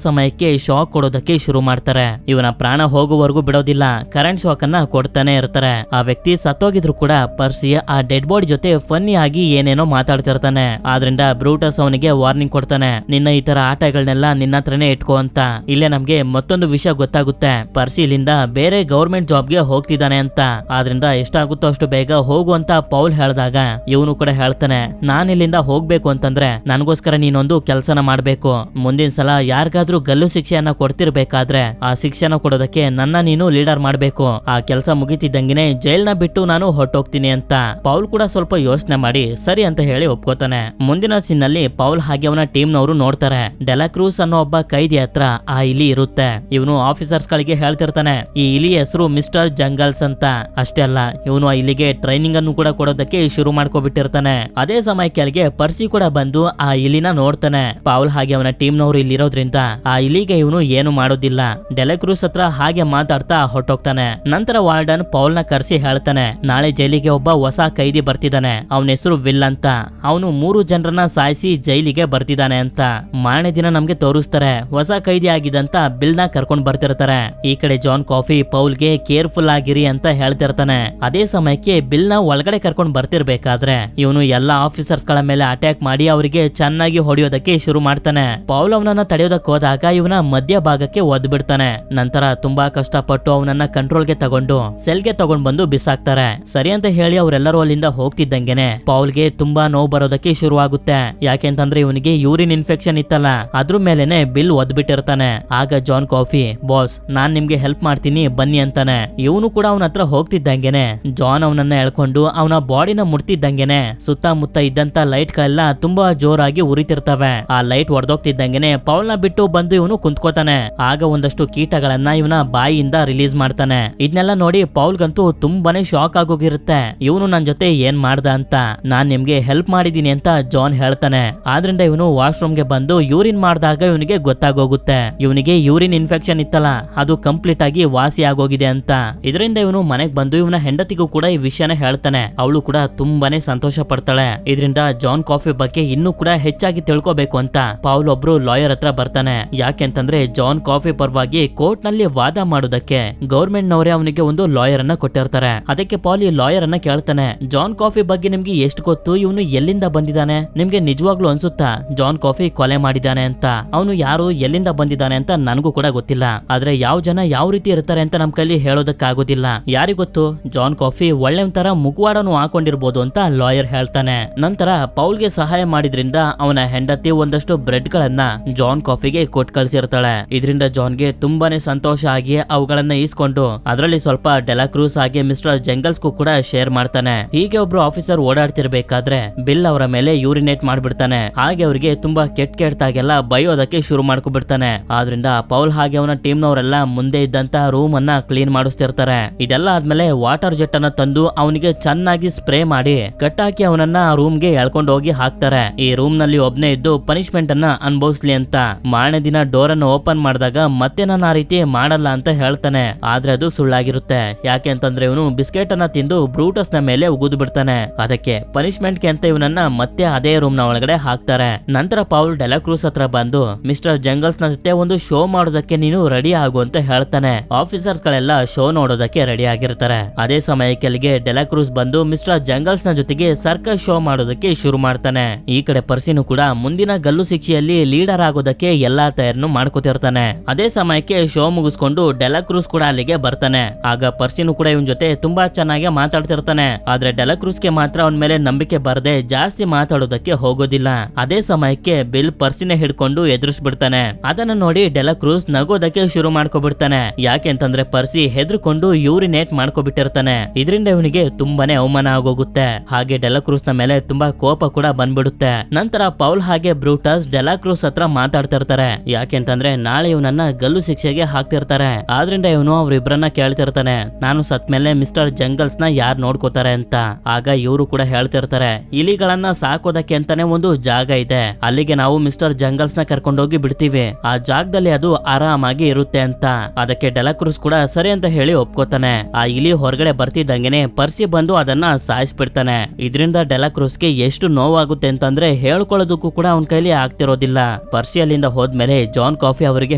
ಸಮಯಕ್ಕೆ ಶಾಕ್ ಕೊಡೋದಕ್ಕೆ ಶುರು ಮಾಡ್ತಾರೆ. ಇವನ ಪ್ರಾಣ ಹೋಗುವವರೆಗೂ ಬಿಡೋದಿಲ್ಲ, ಕರೆಂಟ್ ಶಾಕ್ ಅನ್ನ ಕೊಡ್ತಾನೆ ಇರ್ತಾರೆ. ಆ ವ್ಯಕ್ತಿ ಸತ್ತೋಗಿದ್ರು ಕೂಡ ಪರ್ಸಿ ಆ ಡೆಡ್ ಬಾಡಿ ಜೊತೆ ಫನ್ನಿ ಆಗಿ ಏನೇನೋ ಮಾತಾಡ್ತಿರ್ತಾನೆ. ಆದ್ರಿಂದ ಬ್ರೂಟಸ್ ಅವನಿಗೆ ವಾರ್ನಿಂಗ್ ಕೊಡ್ತಾನೆ, ನಿನ್ನ ಈ ತರ ಆಟಗಳನ್ನೆಲ್ಲ ನಿನ್ನ ಹತ್ರನೇ ಇಟ್ಕೋ ಅಂತ. ಇಲ್ಲೇ ನಮ್ಗೆ ಮತ್ತೊಂದು ವಿಷಯ ಗೊತ್ತಾಗುತ್ತೆ, ಪರ್ಸಿ ಇಲ್ಲಿಂದ ಬೇರೆ ಗೌರ್ಮೆಂಟ್ ಜಾಬ್ಗೆ ಹೋಗ್ತಿದ್ದಾನೆ ಅಂತ. ಆದ್ರಿಂದ ಎಷ್ಟಾಗುತ್ತೋ ಅಷ್ಟು ಬೇಗ ಹೋಗು ಅಂತ ಪೌಲ್ ಹೇಳಿದಾಗ ಇವನು ಕೂಡ ಹೇಳ್ತಾನೆ, ನಾನ್ ಇಲ್ಲಿಂದ ಹೋಗ್ಬೇಕು ಅಂತಂದ್ರೆ ನನಗೋಸ್ಕರ ನೀನೊಂದು ಕೆಲಸನ ಮಾಡ್ಬೇಕು. ಮುಂದಿನ ಸಲ ಯಾರಿಗಾದ್ರೂ ಗಲ್ಲು ಶಿಕ್ಷೆಯನ್ನ ಕೊಡ್ತಿರ್ಬೇಕಾದ್ರೆ ಆ ಶಿಕ್ಷೆನ ಕೊಡೋದಕ್ಕೆ ನನ್ನ ನೀನು ಲೀಡರ್ ಮಾಡ್ಬೇಕು. ಆ ಕೆಲಸ ಮುಗಿತಿದ್ದಂಗೆನೆ ಜೈಲ್ನ ಬಿಟ್ಟು ನಾನು ಹೊರಟೋಗ್ತೀನಿ ಅಂತ. ಪೌಲ್ ಕೂಡ ಸ್ವಲ್ಪ ಯೋಚನೆ ಮಾಡಿ ಸರಿ ಅಂತ ಹೇಳಿ ಒಪ್ಕೋತಾನೆ. ಮುಂದಿನ ಸೀನ್ ಅಲ್ಲಿ ಪೌಲ್ ಹಾಗೆ ಅವನ ಟೀಮ್ ನವರು ನೋಡ್ತಾರೆ, ಡೆಲಾಕ್ರೂಸ್ ಅನ್ನೋ ಒಬ್ಬ ಕೈದಿ ಹತ್ರ ಆ ಇಲಿ ಇರುತ್ತೆ. ಇವನು ಆಫೀಸರ್ಸ್ ಗಳಿಗೆ ಹೇಳ್ತಿರ್ತಾನೆ, ಈ ಇಲಿ ಹೆಸರು ಮಿಸ್ಟರ್ ಜಂಗಲ್ಸ್ ಅಂತ. ಅಷ್ಟೇ ಅಲ್ಲ, ಇವನು ಆ ಇಲಿಗೆ ಟ್ರೈನಿಂಗ್ ಅನ್ನು ಕೂಡ ಕೊಡೋದಕ್ಕೆ ಶುರು ಮಾಡ್ಕೊಬಿಟ್ಟಿರ್ತಾನೆ. ಅದೇ ಸಮಯಕ್ಕೆ ಅಲ್ಲಿಗೆ ಪರ್ಸಿ ಕೂಡ ಬಂದು ಆ ಇಲಿನ ನೋಡ್ತಾನೆ. ಪೌಲ್ ಹಾಗೆ ಅವನ ಟೀಮ್ ನವರು ಇಲ್ಲಿರೋದ್ರಿಂದ ಆ ಇಲಿಗೆ ಇವನು ಏನು ಮಾಡೋದಿಲ್ಲ. ಡೆಲಾಕ್ರೂಸ್ ಹತ್ರ ಹಾಗೆ ಮಾತಾಡ್ತಾ ಹೊರಟೋಗ್ತಾನೆ. ನಂತರ ವಾರ್ಡನ್ ಪೌಲ್ ನ ಕರೆಸಿ ಹೇಳ್ತಾನೆ, ನಾಳೆ ಜೈಲಿಗೆ ಒಬ್ಬ ಹೊಸ ಕೈದಿ ಬರ್ತಿದ್ದಾನೆ, ಅವನ ಹೆಸರು ವಿಲ್ ಅಂತ. ಅವನು 3 ಜನರನ್ನ ಸಾಯಿಸಿ ಜೈಲಿಗೆ ಬರ್ತಿದ್ದಾನೆ ಅಂತ. ಮಾರನೇ ದಿನ ನಮ್ಗೆ ತೋರಿಸ್ತಾರೆ, ಹೊಸ ಕೈದಿ ಆಗಿದಂತ ಬಿಲ್ ನ ಕರ್ಕೊಂಡ್ ಬರ್ತಿರ್ತಾರೆ. ಈ ಕಡೆ ಜಾನ್ ಕಾಫಿ ಪೌಲ್ಗೆ ಕೇರ್ಫುಲ್ ಆಗಿರಿ ಅಂತ ಹೇಳ್ತಿರ್ತಾನೆ. ಅದೇ ಸಮಯಕ್ಕೆ ಬಿಲ್ ನ ಒಳಗಡೆ ಕರ್ಕೊಂಡ್ ಬರ್ತಿರ್ಬೇಕಾದ್ರೆ ಇವನು ಎಲ್ಲಾ ಆಫೀಸರ್ಸ್ ಗಳ ಮೇಲೆ ಅಟ್ಯಾಕ್ ಮಾಡಿ ಅವರಿಗೆ ಚೆನ್ನಾಗಿ ಹೊಡೆಯೋದಕ್ಕೆ ಶುರು ಮಾಡ್ತಾನೆ. ಪೌಲ್ ಅವನನ್ನ ತಡೆಯೋದಕ್ಕೆ ಹೋದಾಗ ಇವನ ಮಧ್ಯ ಭಾಗಕ್ಕೆ ಒದ್ ಬಿಡ್ತಾನೆ. ನಂತರ ತುಂಬಾ ಕಷ್ಟಪಟ್ಟು ಅವನನ್ನ ಕಂಟ್ರೋಲ್ಗೆ ತಗೊಂಡು ಸೆಲ್ಗೆ ತಗೊಂಡ್ ಬಂದು ಬಿಸಾಕ್ತಾರೆ. ಸರಿ ಅಂತ ಹೇಳಿ ಅವರೆಲ್ಲರೂ ಅಲ್ಲಿಂದ ಹೋಗ್ತಿದ್ದಂಗೆನೆ ಪೌಲ್ಗೆ ತುಂಬಾ ನೋವು ಬರೋದಕ್ಕೆ ಶುರು ಆಗುತ್ತೆ. ಯಾಕೆಂತಂದ್ರೆ ಇವನಿಗೆ ಯೂರಿನ್ ಇನ್ಫೆಕ್ಷನ್ ಇತ್ತಲ್ಲ, ಅದ್ರ ಮೇಲೆನೆ ಬಿಲ್ ಒದ್ಬಿಟ್ಟಿರ್ತಾನೆ. ಆಗ ಜಾನ್ ಕಾಫಿ, ಬಾಸ್ ನಾನ್ ನಿಮ್ಗೆ ಹೆಲ್ಪ್ ಮಾಡ್ತೀನಿ ಬನ್ನಿ ಅಂತಾನೆ. ಇವನು ಕೂಡ ಅವನ ಹತ್ರ ಹೋಗ್ತಿದ್ದಂಗೆನೆ ಜಾನ್ ಅವನನ್ನ ಎಳ್ಕೊಂಡು ಅವನ ಬಾಡಿನ ಮುಟ್ತಿದ್ದಂಗೆನೆ ಸುತ್ತಮುತ್ತ ಇದ್ದಂತ ಲೈಟ್ ಗಳೆಲ್ಲ ತುಂಬಾ ಜೋರಾಗಿ ಉರಿತಿರ್ತವೆ. ಆ ಲೈಟ್ ಹೊಡೆದೋಗ್ತಿದ್ದಂಗೆನೆ ಪೌಲ್ ನ ಬಿಟ್ಟು ಬಂದು ಇವನು ಕುಂತ್ಕೋತಾನೆ. ಆಗ ಒಂದಷ್ಟು ಕೀಟಗಳನ್ನ ಇವನ ಬಾಯಿಯಿಂದ ರಿಲೀಸ್ ಮಾಡ್ತಾನೆ. ಇದನ್ನೆಲ್ಲ ನೋಡಿ ಪೌಲ್ಗಂತೂ ತುಂಬಾನೇ ಶಾಕ್ ಆಗೋಗಿರುತ್ತೆ. ಇವನು ನನ್ ಜೊತೆ ಏನ್ ಮಾಡ್ದ ಅಂತ. ನಾನ್ ನಿಮ್ಗೆ ಹೆಲ್ಪ್ ಮಾಡಿದೀನಿ ಅಂತ ಜಾನ್ ಹೇಳ್ತಾನೆ. ಆದ್ರಿಂದ ಇವನು ವಾಶ್ರೂಮ್ ಗೆ ಬಂದು ಯೂರಿನ್ ಮಾಡಿದಾಗ ಇವನಿಗೆ ಗೊತ್ತಾಗೋಗುತ್ತೆ, ಇವನಿಗೆ ಯೂರಿನ್ ಇನ್ಫೆಕ್ಷನ್ ಇತ್ತಲ್ಲ ಅದು ಕಂಪ್ಲೀಟ್ ಆಗಿ ವಾಸಿ ಆಗೋಗಿದೆ ಅಂತ. ಇದರಿಂದ ಇವನು ಮನೆಗ್ ಬಂದು ಇವನ ಹೆಂಡತಿಗೂ ಕೂಡ ಈ ವಿಷಯನ ಹೇಳ್ತಾನೆ. ಅವಳು ಕೂಡ ತುಂಬಾನೇ ಸಂತೋಷ ಪಡ್ತಾಳೆ. ಇದರಿಂದ ಜಾನ್ ಕಾಫಿ ಬಗ್ಗೆ ಇನ್ನೂ ಕೂಡ ಹೆಚ್ಚಾಗಿ ತಿಳ್ಕೋಬೇಕು ಅಂತ ಪೌಲ್ ಒಬ್ರು ಲಾಯರ್ ಹತ್ರ ಬರ್ತಾನೆ. ಯಾಕೆಂತಂದ್ರೆ ಜಾನ್ ಕಾಫಿ ಪರವಾಗಿ ಕೋರ್ಟ್ ನಲ್ಲಿ ವಾದ ಮಾಡೋದಕ್ಕೆ ಗೌರ್ಮೆಂಟ್ ನವರೇ ಅವನಿಗೆ ಒಂದು ಲಾಯರ್ ಅನ್ನ ಕೊಟ್ಟಿರ್ತಾರೆ. ಅದಕ್ಕೆ ಪೌಲ್ ಈ ಲಾಯರ್ ಅನ್ನ ಕೇಳ್ತಾನೆ, ಜಾನ್ ಕಾಫಿ ಬಗ್ಗೆ ನಿಮ್ಗೆ ಎಷ್ಟು ಗೊತ್ತು, ಇವನು ಎಲ್ಲಿಂದ ಬಂದಿದ್ದಾನೆ, ನಿಮ್ಗೆ ನಿಜವಾಗ್ಲೂ ಅನ್ಸುತ್ತಾ ಜಾನ್ ಕಾಫಿ ಕೊಲೆ ಮಾಡಿದ್ದಾನೆ ಅಂತ? ಅವನು ಯಾರು, ಎಲ್ಲಿಂದ ಬಂದಿದ್ದಾನೆ ಅಂತ ನನಗೂ ಕೂಡ ಗೊತ್ತಿಲ್ಲ. ಆದ್ರೆ ಯಾವ ಜನ ಯಾವ ರೀತಿ ಇರ್ತಾರೆ ಅಂತ ನಮ್ ಕೈಲಿ ಹೇಳೋದಕ್ಕಾಗೋದಿಲ್ಲ. ಯಾರಿಗೊತ್ತು, ಜಾನ್ ಕಾಫಿ ಒಳ್ಳೆ ಒಂಥರ ಮುಖವಾಡನು ಹಾಕೊಂಡಿರ್ಬೋದು ಅಂತ ಲಾಯರ್ ಹೇಳ್ತಾನೆ. ನಂತರ ಪೌಲ್ಗೆ ಸಹಾಯ ಮಾಡಿದ್ರಿಂದ ಅವನ ಹೆಂಡತಿ ಒಂದಷ್ಟು ಬ್ರೆಡ್ ಗಳನ್ನ ಜಾನ್ ಕಾಫಿಗೆ ಕೊಟ್ಟು ಕಳ್ಸಿರ್ತಾಳೆ. ಇದರಿಂದ ಜಾನ್ಗೆ ತುಂಬಾನೇ ಸಂತೋಷ ಆಗಿ ಅವುಗಳನ್ನ ಈಸ್ಕೊಂಡು ಅದರಲ್ಲಿ ಸ್ವಲ್ಪ ಡೆಲಾಕ್ರೂಸ್ ಹಾಗೆ ಮಿಸ್ಟರ್ ಜಂಗಲ್ಸ್ಗೂ ಕೂಡ ಶೇರ್ ಮಾಡ್ತಾನೆ. ಹೀಗೆ ಒಬ್ರು ಆಫೀಸರ್ ಓಡಾಡ್ತಿರ್ಬೇಕಾದ್ರೆ ಬಿಲ್ ಅವರ ಮೇಲೆ ಯೂರಿನೇಟ್ ಮಾಡ್ಬಿಡ್ತಾನೆ. ಹಾಗೆ ಅವರಿಗೆ ತುಂಬಾ ಕೆಟ್ಟಾಗೆಲ್ಲ ಬೈಯೋದಕ್ಕೆ ಶುರು ಮಾಡ್ಕೊಬಿಡ್ತಾನೆ. ಆದ್ರಿಂದ ಪೌಲ್ ಹಾಗೆ ಅವನ ಟೀಮ್ ನವರೆಲ್ಲ ಮುಂದೆ ಇದ್ದಂತ ರೂಮ್ ಅನ್ನ ಕ್ಲೀನ್ ಮಾಡಿಸ್ತಿರ್ತಾರೆ. ಇದೆಲ್ಲ ಆದ್ಮೇಲೆ ವಾಟರ್ ಜೆಟ್ ಅನ್ನ ತಂದು ಅವನಿಗೆ ಚೆನ್ನಾಗಿ ಸ್ಪ್ರೇ ಮಾಡಿ ಕಟ್ಟಾಕಿ ಅವನನ್ನ ರೂಮ್ ಗೆ ಎಳ್ಕೊಂಡು ಹೋಗಿ ಹಾಕ್ತಾರೆ. ಈ ರೂಮ್ ನಲ್ಲಿ ಒಬ್ನೇ ಇದ್ದು ಪನಿಷ್ಮೆಂಟ್ ಅನ್ನ ಅನುಭವಿಸ್ಲಿ ಅಂತ. ಮಾರನೇ ದಿನ ಡೋರ್ ಅನ್ನು ಓಪನ್ ಮಾಡಿದಾಗ ಮತ್ತೆ ನಾನು ಆ ರೀತಿ ಮಾಡಲ್ಲ ಅಂತ ಹೇಳ್ತಾನೆ. ಆದ್ರೆ ಅದು ಸುಳ್ಳಾಗಿರುತ್ತೆ. ಯಾಕೆ ಅಂತಂದ್ರೆ ಇವನು ಬಿಸ್ಕೆಟ್ ಅನ್ನ ತಿಂದು ಬ್ರೂಟಸ್ ನ ಮೇಲೆ ಉಗಿದು ಬಿಡ್ತಾನೆ. ಅದಕ್ಕೆ ಪನಿಷ್ಮೆಂಟ್ ಗೆ ಅಂತ ಇವನನ್ನ ಮತ್ತೆ ಅದೇ ರೂಮ್ ನ ಒಳಗಡೆ ಹಾಕ್ತಾರೆ. ನಂತರ ಪೌಲ್ ಡೆಲಾಕ್ರೂಸ್ ಹತ್ರ ಬಂದು ಮಿಸ್ಟರ್ ಜಂಗಲ್ಸ್ ನ ಜೊತೆ ಒಂದು ಶೋ ಮಾಡೋದಕ್ಕೆ ನೀನು ರೆಡಿ ಆಗು ಅಂತ ಹೇಳ್ತಾನೆ. ಆಫೀಸರ್ಸ್ ಗಳೆಲ್ಲ ಶೋ ನೋಡೋದಕ್ಕೆ ರೆಡಿ ಆಗಿರ್ತಾರೆ. ಅದೇ ಸಮಯಕ್ಕೆ ಅಲ್ಲಿಗೆ ಡೆಲಾಕ್ರೂಸ್ ಬಂದು ಮಿಸ್ಟರ್ ಜಂಗಲ್ಸ್ ನ ಜೊತೆಗೆ ಸರ್ಕಸ್ ಶೋ ಮಾಡೋದಕ್ಕೆ ಶುರು ಮಾಡ್ತಾನೆ. ಈ ಕಡೆ ಪರ್ಸಿನು ಕೂಡ ಮುಂದಿನ ಗಲ್ಲು ಶಿಕ್ಷೆಯಲ್ಲಿ ಲೀಡರ್ ಆಗೋದಕ್ಕೆ ಎಲ್ಲಾ ತಯಾರನ್ನು ಮಾಡ್ಕೋತಿರ್ತಾನೆ. ಅದೇ ಸಮಯಕ್ಕೆ ಶೋ ಮುಗಿಸ್ಕೊಂಡು ಡೆಲಾಕ್ರೂಸ್ ಕೂಡ ಅಲ್ಲಿಗೆ ಬರ್ತಾನೆ. ಆಗ ಪರ್ಸಿನು ಕೂಡ ಇವನ್ ಜೊತೆ ತುಂಬಾ ಚೆನ್ನಾಗಿ ಮಾತಾಡ್ತಿರ್ತಾನೆ. ಆದ್ರೆ ಡೆಲಾಕ್ರೂಸ್ಗೆ ಮಾತ್ರ ಅವನ ಮೇಲೆ ನಂಬಿಕೆ ಬರದೆ ಜಾಸ್ತಿ ಮಾತಾಡೋದಕ್ಕೆ ಹೋಗೋದಿಲ್ಲ. ಅದೇ ಸಮಯಕ್ಕೆ ಬಿಲ್ ಪರ್ಸಿನ ಹಿಡ್ಕೊಂಡು ಎದುರಿಸ್ಬಿಡ್ತಾನೆ. ಅದನ್ನ ನೋಡಿ ಡೆಲಾಕ್ರೂಸ್ ನಗೋದಕ್ಕೆ ಶುರು ಮಾಡ್ಕೊಬಿಡ್ತಾನೆ. ಯಾಕೆ ಅಂತಂದ್ರೆ ಪರ್ಸಿ ಹೆದರ್ಕೊಂಡು ಯೂರಿನೇಟ್ ಮಾಡ್ಕೊಬಿಟ್ಟಿರ್ತಾನೆ. ಇದರಿಂದ ಇವನಿಗೆ ತುಂಬಾನೇ ಅವಮಾನ ಆಗೋಗುತ್ತೆ. ಹಾಗೆ ಡೆಲಾಕ್ರೂಸ್ ನ ಮೇಲೆ ತುಂಬಾ ಕೋಪ ಕೂಡ ಬಂದ್ಬಿಡುತ್ತೆ. ನಂತರ ಪೌಲ್ ಹಾಗೆ ಬ್ರೂಟಸ್ ಡೆಲಾಕ್ರೂಸ್ ಕ್ರೂಸ್ ಹತ್ರ ಮಾತಾಡ್ತಿರ್ತಾರೆ. ಯಾಕೆಂತಂದ್ರೆ ನಾಳೆ ಇವನನ್ನ ಗಲ್ಲು ಶಿಕ್ಷೆಗೆ ಹಾಕ್ತಿರ್ತಾರೆ. ಆದ್ರಿಂದ ಇವನು ಅವ್ರಿಬ್ರನ್ನ ಕೇಳ್ತಿರ್ತಾನೆ, ನಾನು ಸತ್ ಮೇಲೆ ಮಿಸ್ಟರ್ ಜಂಗಲ್ಸ್ ನ ಯಾರು ನೋಡ್ಕೋತಾರೆ ಅಂತ. ಆಗ ಇವರು ಕೂಡ ಹೇಳ್ತಿರ್ತಾರೆ, ಇಲಿಗಳನ್ನ ಸಾಕೋದಕ್ಕೆ ಅಂತಾನೆ ಒಂದು ಜಾಗ ಇದೆ, ಅಲ್ಲಿಗೆ ನಾವು ಮಿಸ್ಟರ್ ಜಂಗಲ್ಸ್ ನ ಕರ್ಕೊಂಡೋಗಿ ಬಿಡ್ತೀವಿ, ಆ ಜಾಗದಲ್ಲಿ ಅದು ಆರಾಮಾಗಿ ಇರುತ್ತೆ ಅಂತ. ಅದಕ್ಕೆ ಡೆಲಾಕ್ರೂಸ್ ಕೂಡ ಸರಿ ಅಂತ ಹೇಳಿ ಒಪ್ಕೋತಾನೆ. ಆ ಇಲಿ ಹೊರಗಡೆ ಬರ್ತಿದ್ದಂಗೆನೆ ಪರ್ಸಿ ಬಂದು ಅದನ್ನ ಸಾಯಿಸ್ಬಿಡ್ತಾನೆ. ಇದರಿಂದ ಡೆಲಾಕ್ರೂಸ್ಗೆ ಎಷ್ಟು ನೋವಾಗುತ್ತೆ ಅಂತಂದ್ರೆ ಹೇಳ್ಕೊಳ್ಳೋದಕ್ಕೂ ಕೂಡ ಅವನ ಕೈಲಿ ಆಗ್ತಿರೋದಿಲ್ಲ. ಪರ್ಸಿ ಅಲ್ಲಿಂದ ಹೋದ್ಮೇಲೆ ಜಾನ್ ಕಾಫಿ ಅವರಿಗೆ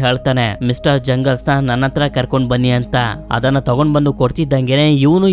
ಹೇಳ್ತಾನೆ, ಮಿಸ್ಟರ್ ಜಂಗಲ್ಸ್ ನ ನನ್ನ ಹತ್ರ ಕರ್ಕೊಂಡ್ ಬನ್ನಿ ಅಂತ. ಅದನ್ನ ತಗೊಂಡ್ ಬಂದು ಕೊಡ್ತಿದ್ದಂಗೆನೆ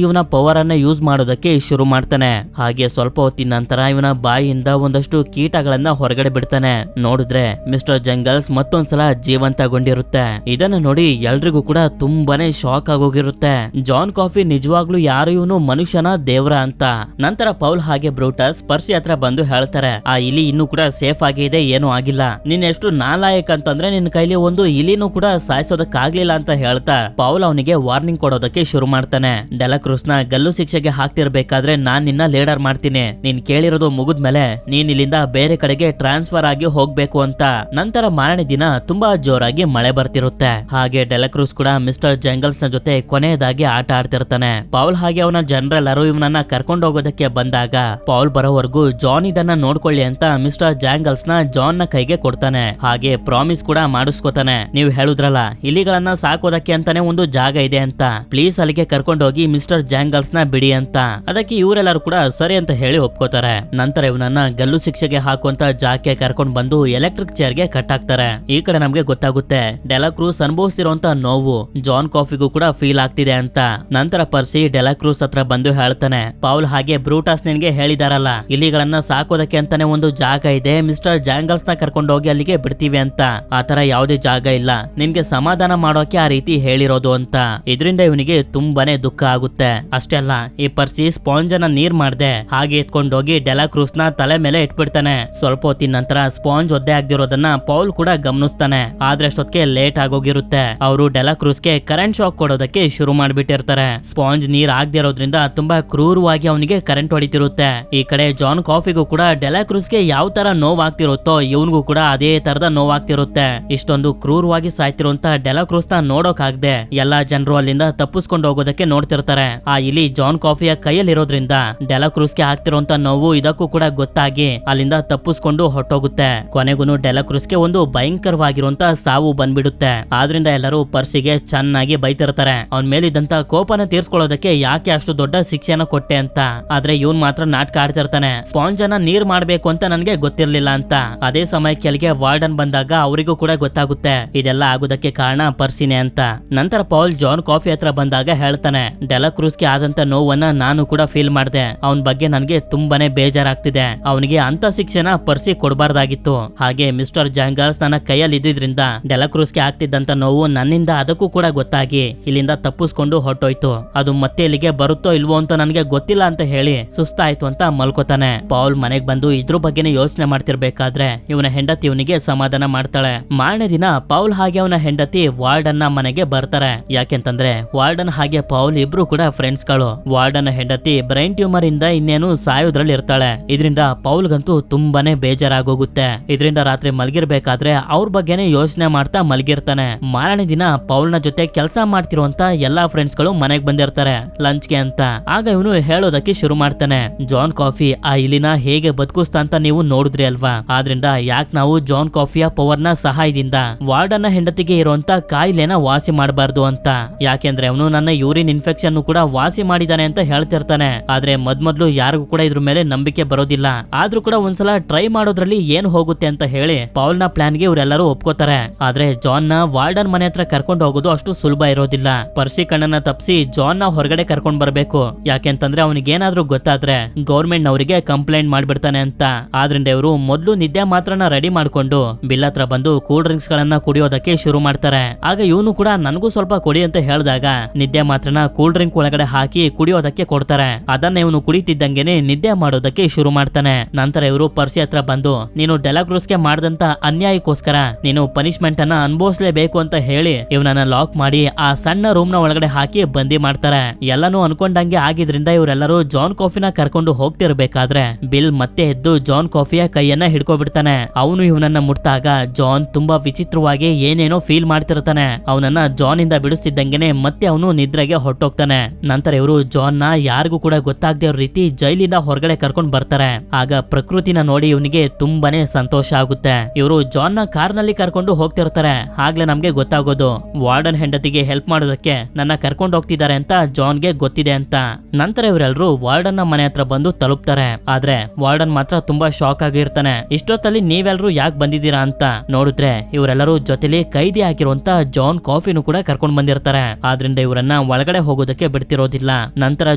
ಇವನ ಪವರ್ ಅನ್ನ ಯೂಸ್ ಮಾಡೋದಕ್ಕೆ ಶುರು ಮಾಡ್ತಾನೆ. ಹಾಗೆ ಸ್ವಲ್ಪ ಹೊತ್ತಿನ ನಂತರ ಇವನ ಬಾಯಿಯಿಂದ ಒಂದಷ್ಟು ಕೀಟಗಳನ್ನ ಹೊರಗಡೆ ಬಿಡ್ತಾನೆ. ನೋಡಿದ್ರೆ ಮಿಸ್ಟರ್ ಜಂಗಲ್ಸ್ ಮತ್ತೊಂದ್ಸಲ ಜೀವಂತಗೊಂಡಿರುತ್ತೆ. ಇದನ್ನ ನೋಡಿ ಎಲ್ರಿಗೂ ಕೂಡ ತುಂಬಾನೇ ಶಾಕ್ ಆಗೋಗಿರುತ್ತೆ. ಜಾನ್ ಕಾಫಿ ನಿಜವಾಗ್ಲೂ ಯಾರು ಇವನು ಮನುಷ್ಯನ ದೇವ್ರ ಅಂತ. ನಂತರ ಪೌಲ್ ಹಾಗೆ ಬ್ರೂಟಸ್ ಪರ್ಸಿ ಹತ್ರ ಬಂದು ಹೇಳ್ತಾರೆ, ಆ ಇಲಿ ಇನ್ನೂ ಕೂಡ ಸೇಫ್ ಆಗಿ ಇದೆ, ಏನೂ ಆಗಿಲ್ಲ. ನೀನ್ ಎಷ್ಟು ನಾಲಾಯಕ್ ಅಂತಂದ್ರೆ ನಿನ್ ಕೈಲಿ ಒಂದು ಇಲಿನೂ ಕೂಡ ಸಾಯಿಸೋದಕ್ಕಾಗ್ಲಿಲ್ಲ ಅಂತ ಹೇಳ್ತಾ ಪೌಲ್ ಅವನಿಗೆ ವಾರ್ನಿಂಗ್ ಕೊಡೋದಕ್ಕೆ ಶುರು ಮಾಡ್ತಾನೆ. ಡೆಲಾಕ್ರೂಸ್ ನ ಗಲ್ಲು ಶಿಕ್ಷೆಗೆ ಹಾಕ್ತಿರ್ಬೇಕಾದ್ರೆ ನಾನ್ ನಿನ್ನ ಲೀಡರ್ ಮಾಡ್ತೀನಿ, ನೀನ್ ಕೇಳಿರೋದು ಮುಗಿದ್ಮೇಲೆ ನೀನ್ ಇಲ್ಲಿಂದ ಬೇರೆ ಕಡೆಗೆ ಟ್ರಾನ್ಸ್ಫರ್ ಆಗಿ ಹೋಗ್ಬೇಕು ಅಂತ. ನಂತರ ಮಾರನೇ ದಿನ ತುಂಬಾ ಜೋರಾಗಿ ಮಳೆ ಬರ್ತಿರುತ್ತೆ. ಹಾಗೆ ಡೆಲಾಕ್ರೂಸ್ ಕೂಡ ಮಿಸ್ಟರ್ ಜಂಗಲ್ಸ್ ನ ಜೊತೆ ಕೊನೆಯದಾಗಿ ಆಟ ಆಡ್ತಿರ್ತಾನೆ. ಪೌಲ್ ಹಾಗೆ ಅವನ ಜನರೆಲ್ಲರೂ ಇವನನ್ನ ಕರ್ಕೊಂಡು ಹೋಗೋದಕ್ಕೆ ಬಂದಾಗ ಪೌಲ್ ಬರೋವರೆಗೂ ಜಾನ್ ಇದನ್ನ ನೋಡ್ಕೊಳ್ಳಿ ಅಂತ ಮಿಸ್ಟರ್ ಜಾಂಗಲ್ಸ್ ನ ಜಾನ್ ನ ಕೈಗೆ ಕೊಡ್ತಾನೆ. ಹಾಗೆ ಪ್ರಾಮಿಸ್ ಕೂಡ ಮಾಡಿಸ್ಕೊತಾನೆ, ನೀವು ಹೇಳುದ್ರಲ್ಲ ಇಲಿಗಳನ್ನ ಸಾಕೋದಕ್ಕೆ ಅಂತಾನೆ ಒಂದು ಜಾಗ ಇದೆ ಅಂತ, ಪ್ಲೀಸ್ ಅಲ್ಲಿಗೆ ಕರ್ಕೊಂಡು ಹೋಗಿ ಮಿಸ್ಟರ್ ಜಾಂಗಲ್ಸ್ ನ ಬಿಡಿ ಅಂತ. ಅದಕ್ಕೆ ಇವರೆಲ್ಲರೂ ಕೂಡ ಸರಿ ಅಂತ ಹೇಳಿ ಒಪ್ಕೋತಾರೆ. ನಂತರ ಇವನನ್ನ ಗಲ್ಲು ಶಿಕ್ಷೆಗೆ ಹಾಕುವಂತ ಜಾಗಕ್ಕೆ ಕರ್ಕೊಂಡು ಬಂದು ಎಲೆಕ್ಟ್ರಿಕ್ ಚೇರ್ ಗೆ ಕಟ್ ಹಾಕ್ತಾರೆ. ಈ ಕಡೆ ನಮ್ಗೆ ಗೊತ್ತಾಗುತ್ತೆ ಡೆಲಾಕ್ರೂಸ್ ಅನುಭವಿಸಿರುವಂತ ನೋವು ಜಾನ್ ಕಾಫಿಗೂ ಕೂಡ ಫೀಲ್ ಆಗ್ತಿದೆ ಅಂತ. ನಂತರ ಪರ್ಸಿ ಡೆಲಾಕ್ರೂಸ್ ಹತ್ರ ಬಂದು ಹೇಳ್ತಾನೆ, ಪೌಲ್ ಹಾಗೆ ಬ್ರೂಟಸ್ ನಿನ್ಗೆ ಹೇಳಿದಾರಲ್ಲ ಇಲಿಗಳನ್ನ ಸಾಕೋದಕ್ಕೆ ಅಂತಾನೆ ಒಂದು ಜಾಗ ಇದೆ, ಮಿಸ್ಟರ್ ಜಾಂಗಲ್ಸ್ ನ ಕರ್ಕೊಂಡು ಹೋಗಿ ಅಲ್ಲಿಗೆ ಬಿಡ್ತೀವಿ ಅಂತ. ಆತರ ಯಾವುದೇ ಜಾಗ ಇಲ್ಲ, ನಿನ್ಗೆ ಸಮಾಧಾನ ಮಾಡೋಕೆ ಆ ರೀತಿ ಹೇಳಿರೋದು ಅಂತ. ಇದರಿಂದ ಇವನಿಗೆ ತುಂಬಾನೇ ದುಃಖ ಆಗುತ್ತೆ. ಅಷ್ಟೇ ಅಲ್ಲ, ಈ ಪರ್ಸಿ ಸ್ಪಾಂಜ್ ಅನ್ನ ನೀರ್ ಮಾಡ್ದೆ ಹಾಗೆ ಎತ್ಕೊಂಡೋಗಿ ಡೆಲಾಕ್ರೂಸ್ ನ ತಲೆ ಮೇಲೆ ಇಟ್ಬಿಡ್ತಾನೆ. ಸ್ವಲ್ಪ ಹೊತ್ತಿನ ನಂತರ ಸ್ಪಾಂಜ್ ಒದ್ದೆ ಆಗದಿರೋದನ್ನ ಪೌಲ್ ಕೂಡ ಗಮನಿಸ್ತಾನೆ. ಆದ್ರೆ ಅಷ್ಟೊತ್ತಿಗೆ ಲೇಟ್ ಆಗೋಗಿರುತ್ತೆ. ಅವರು ಡೆಲಾಕ್ರೂಸ್ಗೆ ಕರೆಂಟ್ ಶಾಕ್ ಕೊಡೋದಕ್ಕೆ ಶುರು ಮಾಡ್ಬಿಟ್ಟಿರ್ತಾರೆ. ಸ್ಪಾಂಜ್ ನೀರ್ ಆಗದಿರೋದ್ರಿಂದ ತುಂಬಾ ಕ್ರೂರವಾಗಿ ಅವನಿಗೆ ಕರೆಂಟ್ ಹೊಡಿತಿರುತ್ತೆ. ಈ ಕಡೆ ಜಾನ್ ಕಾಫಿಗೂ ಕೂಡ ಡೆಲಾಕ್ರೂಸ್ಗೆ ಯಾವ ತರ ನೋವಾಗ್ತಿರುತ್ತೋ ಇವನ್ಗೂ ಕೂಡ ಅದೇ ತರದ ನೋವಾಗ್ತಿರುತ್ತೆ. ಇಷ್ಟೊಂದು ಕ್ರೂರವಾಗಿ ಸಾಯ್ತಿರುವಂತ ಡೆಲಾಕ್ರೂಸ್ ನ ನೋಡೋಕಾಗ್ದೆ ಎಲ್ಲಾ ಜನರು ಅಲ್ಲಿಂದ ತಪ್ಪಿಸ್ಕೊಂಡು ಹೋಗೋದಕ್ಕೆ ನೋಡ್ತಿರ್ತಾರೆ. ಆ ಇಲಿ ಜಾನ್ ಕಾಫಿಯ ಕೈಯಲ್ಲಿರೋದ್ರಿಂದ ಡೆಲಾಕ್ರೂಸ್ಗೆ ಆಗ್ತಿರುವಂತ ನೋವು ಇದಕ್ಕೂ ಕೂಡ ಗೊತ್ತಾಗಿ ಅಲ್ಲಿಂದ ತಪ್ಪಿಸ್ಕೊಂಡು ಹೊಟ್ಟೋಗುತ್ತೆ. ಕೊನೆಗೂ ಡೆಲಾಕ್ರೂಸ್ಗೆ ಒಂದು ಭಯಂಕರವಾಗಿರುವಂತ ಸಾವು ಬಂದ್ಬಿಡುತ್ತೆ. ಆದ್ರಿಂದ ಎಲ್ಲರೂ ಪರ್ಸಿಗೆ ಚೆನ್ನಾಗಿ ಬೈತಿರ್ತಾರೆ, ಅವನ್ ಮೇಲಿದ್ದಂತ ಕೋಪನ ತೀರ್ಸ್ಕೊಳ್ಳೋದಕ್ಕೆ ಯಾಕೆ ಅಷ್ಟು ದೊಡ್ಡ ಶಿಕ್ಷೆನ ಕೊಟ್ಟೆ ಅಂತ. ಆದ್ರೆ ಇವನ್ ಮಾತ್ರ ನಾಟಕ ಆಡ್ತಿರ್ತಾನೆ, ಸ್ಪಾಂಜ್ ಅನ್ನ ನೀರ್ ಮಾಡ್ಬೇಕು ಅಂತ ನನ್ಗೆ ಗೊತ್ತಿರ್ಲಿಲ್ಲ ಅಂತ. ಅದೇ ಸಮಯಕ್ಕೆ ಅಲ್ಲಿಗೆ ವಾರ್ಡನ್ ಬಂದಾಗ ಅವರಿಗೂ ಕೂಡ ಗೊತ್ತಾಗುತ್ತೆ ಇದೆಲ್ಲ ಆಗೋದಕ್ಕೆ ಕಾರಣ ಪರ್ಸಿನೇ ಅಂತ. ನಂತರ ಪೌಲ್ ಜಾನ್ ಕಾಫಿ ಹತ್ರ ಬಂದಾಗ ಹೇಳ್ತಾನೆ, ಡೆಲಾಕ್ರೂಸ್ಗೆ ಆದಂತ ನೋವನ್ನ ನಾನು ಕೂಡ ಫೀಲ್ ಮಾಡ್ದೆ, ಅವನ್ ಬಗ್ಗೆ ನನ್ಗೆ ತುಂಬಾನೇ ಬೇಜಾರಾಗ್ತಿದೆ, ಅವನಿಗೆ ಅಂತ ಶಿಕ್ಷೆನ ಪರ್ಸಿ ಕೊಡಬಾರ್ದಾಗಿತ್ತು. ಹಾಗೆ ಮಿಸ್ಟರ್ ಜಾಂಗಲ್ಸ್ ನನ್ನ ಕೈಯಲ್ಲಿ ಇದ್ದಿದ್ರಿಂದ ಡೆಲಾಕ್ರೂಸ್ಗೆ ಆಗ್ತಿದ್ದಂತ ನೋವು ನನ್ನಿಂದ ಅದಕ್ಕೂ ಕೂಡ ಗೊತ್ತಾಗಿ ಇಲ್ಲಿಂದ ತಪ್ಪಿಸ್ಕೊಂಡು ಹೊಟ್ಟೋಯ್ತು. ಅದು ಮತ್ತೆ ಇಲ್ಲಿಗೆ ಬರುತ್ತೋ ಇಲ್ವೋ ಅಂತ ನನಗೆ ಗೊತ್ತಿಲ್ಲ ಅಂತ ಹೇಳಿ ಸುಸ್ತಾಯ್ತು ಅಂತ ಮಲ್ಕೋತಾನೆ. ಪೌಲ್ ಮನೆಗ್ ಬಂದು ಇದ್ರ ಬಗ್ಗೆನೇ ಯೋಚನೆ ಮಾಡ್ತಿರ್ಬೇಕಾದ್ರೆ ಇವನ ಹೆಂಡತಿ ಇವನಿಗೆ ಸಮಾಧಾನ ಮಾಡ್ತಾಳೆ. ಮಾರನೇ ದಿನ ಪೌಲ್ ಹಾಗೆ ಅವನ ಹೆಂಡತಿ ವಾರ್ಡನ್ ಮನೆಗೆ ಬರ್ತಾರೆ. ಯಾಕೆಂತಂದ್ರೆ ವಾರ್ಡನ್ ಹಾಗೆ ಪೌಲ್ ಇಬ್ರು ಕೂಡ ಫ್ರೆಂಡ್ಸ್ ಗಳು. ವಾರ್ಡನ್ ಹೆಂಡತಿ ಬ್ರೈನ್ ಟ್ಯೂಮರ್ ಇಂದ ಇನ್ನೇನು ಸಾಯೋದ್ರಲ್ಲಿ ಇರ್ತಾಳೆ. ಇದರಿಂದ ಪೌಲ್ಗಂತೂ ತುಂಬಾನೇ ಬೇಜಾರಾಗೋಗುತ್ತೆ. ಇದರಿಂದ ರಾತ್ರಿ ಮಲಗಿರ್ಬೇಕಾದ್ರೆ ಅವ್ರ ಬಗ್ಗೆನೇ ಯೋಚನೆ ಮಾಡ್ತಾ ಮಲಗಿರ್ತಾನೆ. ಮಾರನೇ ದಿನ ಪೌಲ್ ನ ಜೊತೆ ಕೆಲಸ ಮಾಡ್ತಿರುವಂತ ಎಲ್ಲಾ ಫ್ರೆಂಡ್ಸ್ ಗಳು ಮನೆಗ್ ಬಂದಿರ್ತಾರೆ ಲಂಚ್ಗೆ ಅಂತ. ಆಗ ಇವನು ಹೇಳೋದಕ್ಕೆ ಶುರು ಮಾಡ್ತಾನೆ, ಜಾನ್ ಕಾಫಿ ಆ ಇಲಿನ ಹೇಗೆ ಬದುಕಿಸ್ತಾ ಅಂತ ನೀವು ನೋಡಿದ್ರಿ ಅಲ್ವಾ, ಆದ್ರಿಂದ ಯಾಕೆ ನಾವು ಜಾನ್ ಕಾಫಿಯ ಪವರ್ ನ ಸಹಾಯದಿಂದ ವಾರ್ಡನ್ ಹೆಂಡತಿಗೆ ಇರುವಂತ ಕಾಯಿಲೆನ ವಾಸಿ ಮಾಡಬಾರ್ದು ಅಂತ. ಯಾಕೆಂದ್ರೆ ಅವನು ನನ್ನ ಯೂರಿನ್ ಇನ್ಫೆಕ್ಷನ್ ಕೂಡ ವಾಸಿ ಮಾಡಿದಾನೆ ಅಂತ ಹೇಳ್ತಿರ್ತಾನೆ. ಆದ್ರೆ ಮೊದ್ಲು ಯಾರಿಗೂ ಕೂಡ ಇದ್ರ ಮೇಲೆ ನಂಬಿಕೆ ಬರೋದಿಲ್ಲ. ಆದ್ರೂ ಕೂಡ ಒಂದ್ಸಲ ಟ್ರೈ ಮಾಡೋದ್ರಲ್ಲಿ ಏನ್ ಹೋಗುತ್ತೆ ಅಂತ ಹೇಳಿ ಪೌಲ್ ನ ಪ್ಲಾನ್ ಗೆ ಇವರೆಲ್ಲರೂ ಒಪ್ಕೋತಾರೆ. ಆದ್ರೆ ಜಾನ್ ನ ವಾರ್ಡನ್ ಮನೆ ಹತ್ರ ಕರ್ಕೊಂಡು ಹೋಗೋದು ಅಷ್ಟು ಸುಲಭ ಇರೋದಿಲ್ಲ. ಪರ್ಸಿ ಕಣ್ಣನ್ನ ತಪ್ಪಿಸಿ ಜಾನ್ ನ ಹೊರಗಡೆ ಕರ್ಕೊಂಡ್ ಬರ್ಬೇಕು. ಯಾಕೆಂತಂದ್ರೆ ಅವನಿಗೆ ಏನಾದ್ರೂ ಗೊತ್ತಾದ್ರೆ ಗೌರ್ಮೆಂಟ್ ನವರಿಗೆ ಕಂಪ್ಲೇಂಟ್ ಮಾಡ್ಬಿಡ್ತಾನೆ ಅಂತ. ಆದ್ರಿಂದ ಇವರು ಮೊದ್ಲು ನಿದ್ದೆ ಮಾತ್ರನ ರೆಡಿ ಮಾಡ್ಕೊಂಡು ಬಿಲ್ ಹತ್ರ ಬಂದು ಕೂಲ್ ಡ್ರಿಂಕ್ಸ್ ಗಳನ್ನ ಕುಡಿಯೋದಕ್ಕೆ ಶುರು ಮಾಡ್ತಾರೆ. ಆಗ ಇವನು ಕೂಡ ನನಗೂ ಸ್ವಲ್ಪ ಕೊಡಿ ಅಂತ ಹೇಳಿದಾಗ ನಿದ್ದೆ ಮಾತ್ರನ ಕೂಲ್ ಡ್ರಿಂಕ್ ಒಳಗಡೆ ಹಾಕಿ ಕುಡಿಯೋದಕ್ಕೆ ಕೊಡ್ತಾರೆ. ಅದನ್ನ ಇವನು ಕುಡಿತಿದ್ದಂಗೆನೆ ನಿದ್ದೆ ಮಾಡೋದಕ್ಕೆ ಶುರು ಮಾಡ್ತಾನೆ. ನಂತರ ಇವರು ಪರ್ಸಿ ಹತ್ರ ಬಂದು ನೀನು ಡೆಲಾಕ್ರೂಸ್ಗೆ ಮಾಡಿದಂತ ಅನ್ಯಾಯಕ್ಕೋಸ್ಕರ ನೀನು ಪನಿಷ್ಮೆಂಟ್ ಅನ್ನ ಅನುಭವಿಸಲೇಬೇಕು ಅಂತ ಹೇಳಿ ಇವನನ್ನ ಲಾಕ್ ಮಾಡಿ ಆ ಸಣ್ಣ ರೂಮ್ ನ ಒಳಗಡೆ ಹಾಕಿ ಬಂದಿ ಮಾಡ್ತಾರೆ. ಎಲ್ಲಾನು ಅನ್ಕೊಂಡಂಗೆ ಆಗಿದ್ರಿಂದ ಇವರೆಲ್ಲರೂ ಜಾನ್ ಕಾಫಿನ ಕರ್ಕೊಂಡು ಹೋಗ್ತಿರ್ಬೇಕಾದ್ರೆ ಬಿಲ್ ಮತ್ತೆ ಎದ್ದು ಜಾನ್ ಕಾಫಿಯ ಕೈಯನ್ನ ಹಿಡ್ಕೊಬಿಡ್ತಾನೆ. ಅವನು ಇವನನ್ನ ಮುಟ್ಟಾಗ ಜಾನ್ ತುಂಬಾ ವಿಚಿತ್ರವಾಗಿ ಏನೇನೋ ಫೀಲ್ ಮಾಡ್ತಿರ್ತಾನೆ. ಅವನನ್ನ ಜಾನ್ ಇಂದ ಬಿಡಿಸ್ತಿದ್ದಂಗೆನೆ ಮತ್ತೆ ಅವನು ನಿದ್ರೆಗೆ ಹೊಟ್ಟೋಗ್ತಾನೆ. ನಂತರ ಇವರು ಜಾನ್ ನ ಯಾರಿಗೂ ಕೂಡ ಗೊತ್ತಾಗದೆ ಇರೋ ರೀತಿ ಜೈಲಿಂದ ಹೊರಗಡೆ ಕರ್ಕೊಂಡ್ ಬರ್ತಾರೆ. ಆಗ ಪ್ರಕೃತಿನ ನೋಡಿ ಇವನಿಗೆ ತುಂಬಾನೇ ಸಂತೋಷ ಆಗುತ್ತೆ. ಇವರು ಜಾನ್ ನ ಕಾರ್ ನಲ್ಲಿ ಕರ್ಕೊಂಡು ಹೋಗ್ತಿರ್ತಾರೆ. ಆಗ್ಲೇ ನಮ್ಗೆ ಗೊತ್ತಾಗೋದು ವಾರ್ಡನ್ ಹೆಂಡತಿಗೆ ಹೆಲ್ಪ್ ಮಾಡೋದಕ್ಕೆ ನನ್ನ ಕರ್ಕೊಂಡು ಹೋಗ್ತಿದ್ದಾರೆ ಅಂತ ಜಾನ್ಗೆ ಗೊತ್ತಿದೆ ಅಂತ. ನಂತರ ಇವರೆಲ್ಲರೂ ವಾರ್ಡನ್ ನ ಮನೆ ಹತ್ರ ಬಂದು ತಲುಪ್ತಾರೆ. ಆದ್ರೆ ವಾರ್ಡನ್ ಮಾತ್ರ ತುಂಬಾ ಶಾಕ್ ಆಗಿರ್ತಾನೆ. ಇಷ್ಟೊತ್ತಲ್ಲಿ ನೀವೆಲ್ಲರೂ ಯಾಕೆ ಬಂದಿದ್ದೀರಾ ಅಂತ ನೋಡಿದ್ರೆ ಇವರೆಲ್ಲರೂ ಜೊತೆಲಿ ಕೈದಿ ಆಗಿರುವಂತ ಜಾನ್ ಕಾಫಿನೂ ಕೂಡ ಕರ್ಕೊಂಡ್ ಬಂದಿರ್ತಾರೆ. ಆದ್ರಿಂದ ಇವರನ್ನ ಒಳಗಡೆ ಹೋಗೋದಕ್ಕೆ ಬಿಡ್ತಿರೋದಿಲ್ಲ. ನಂತರ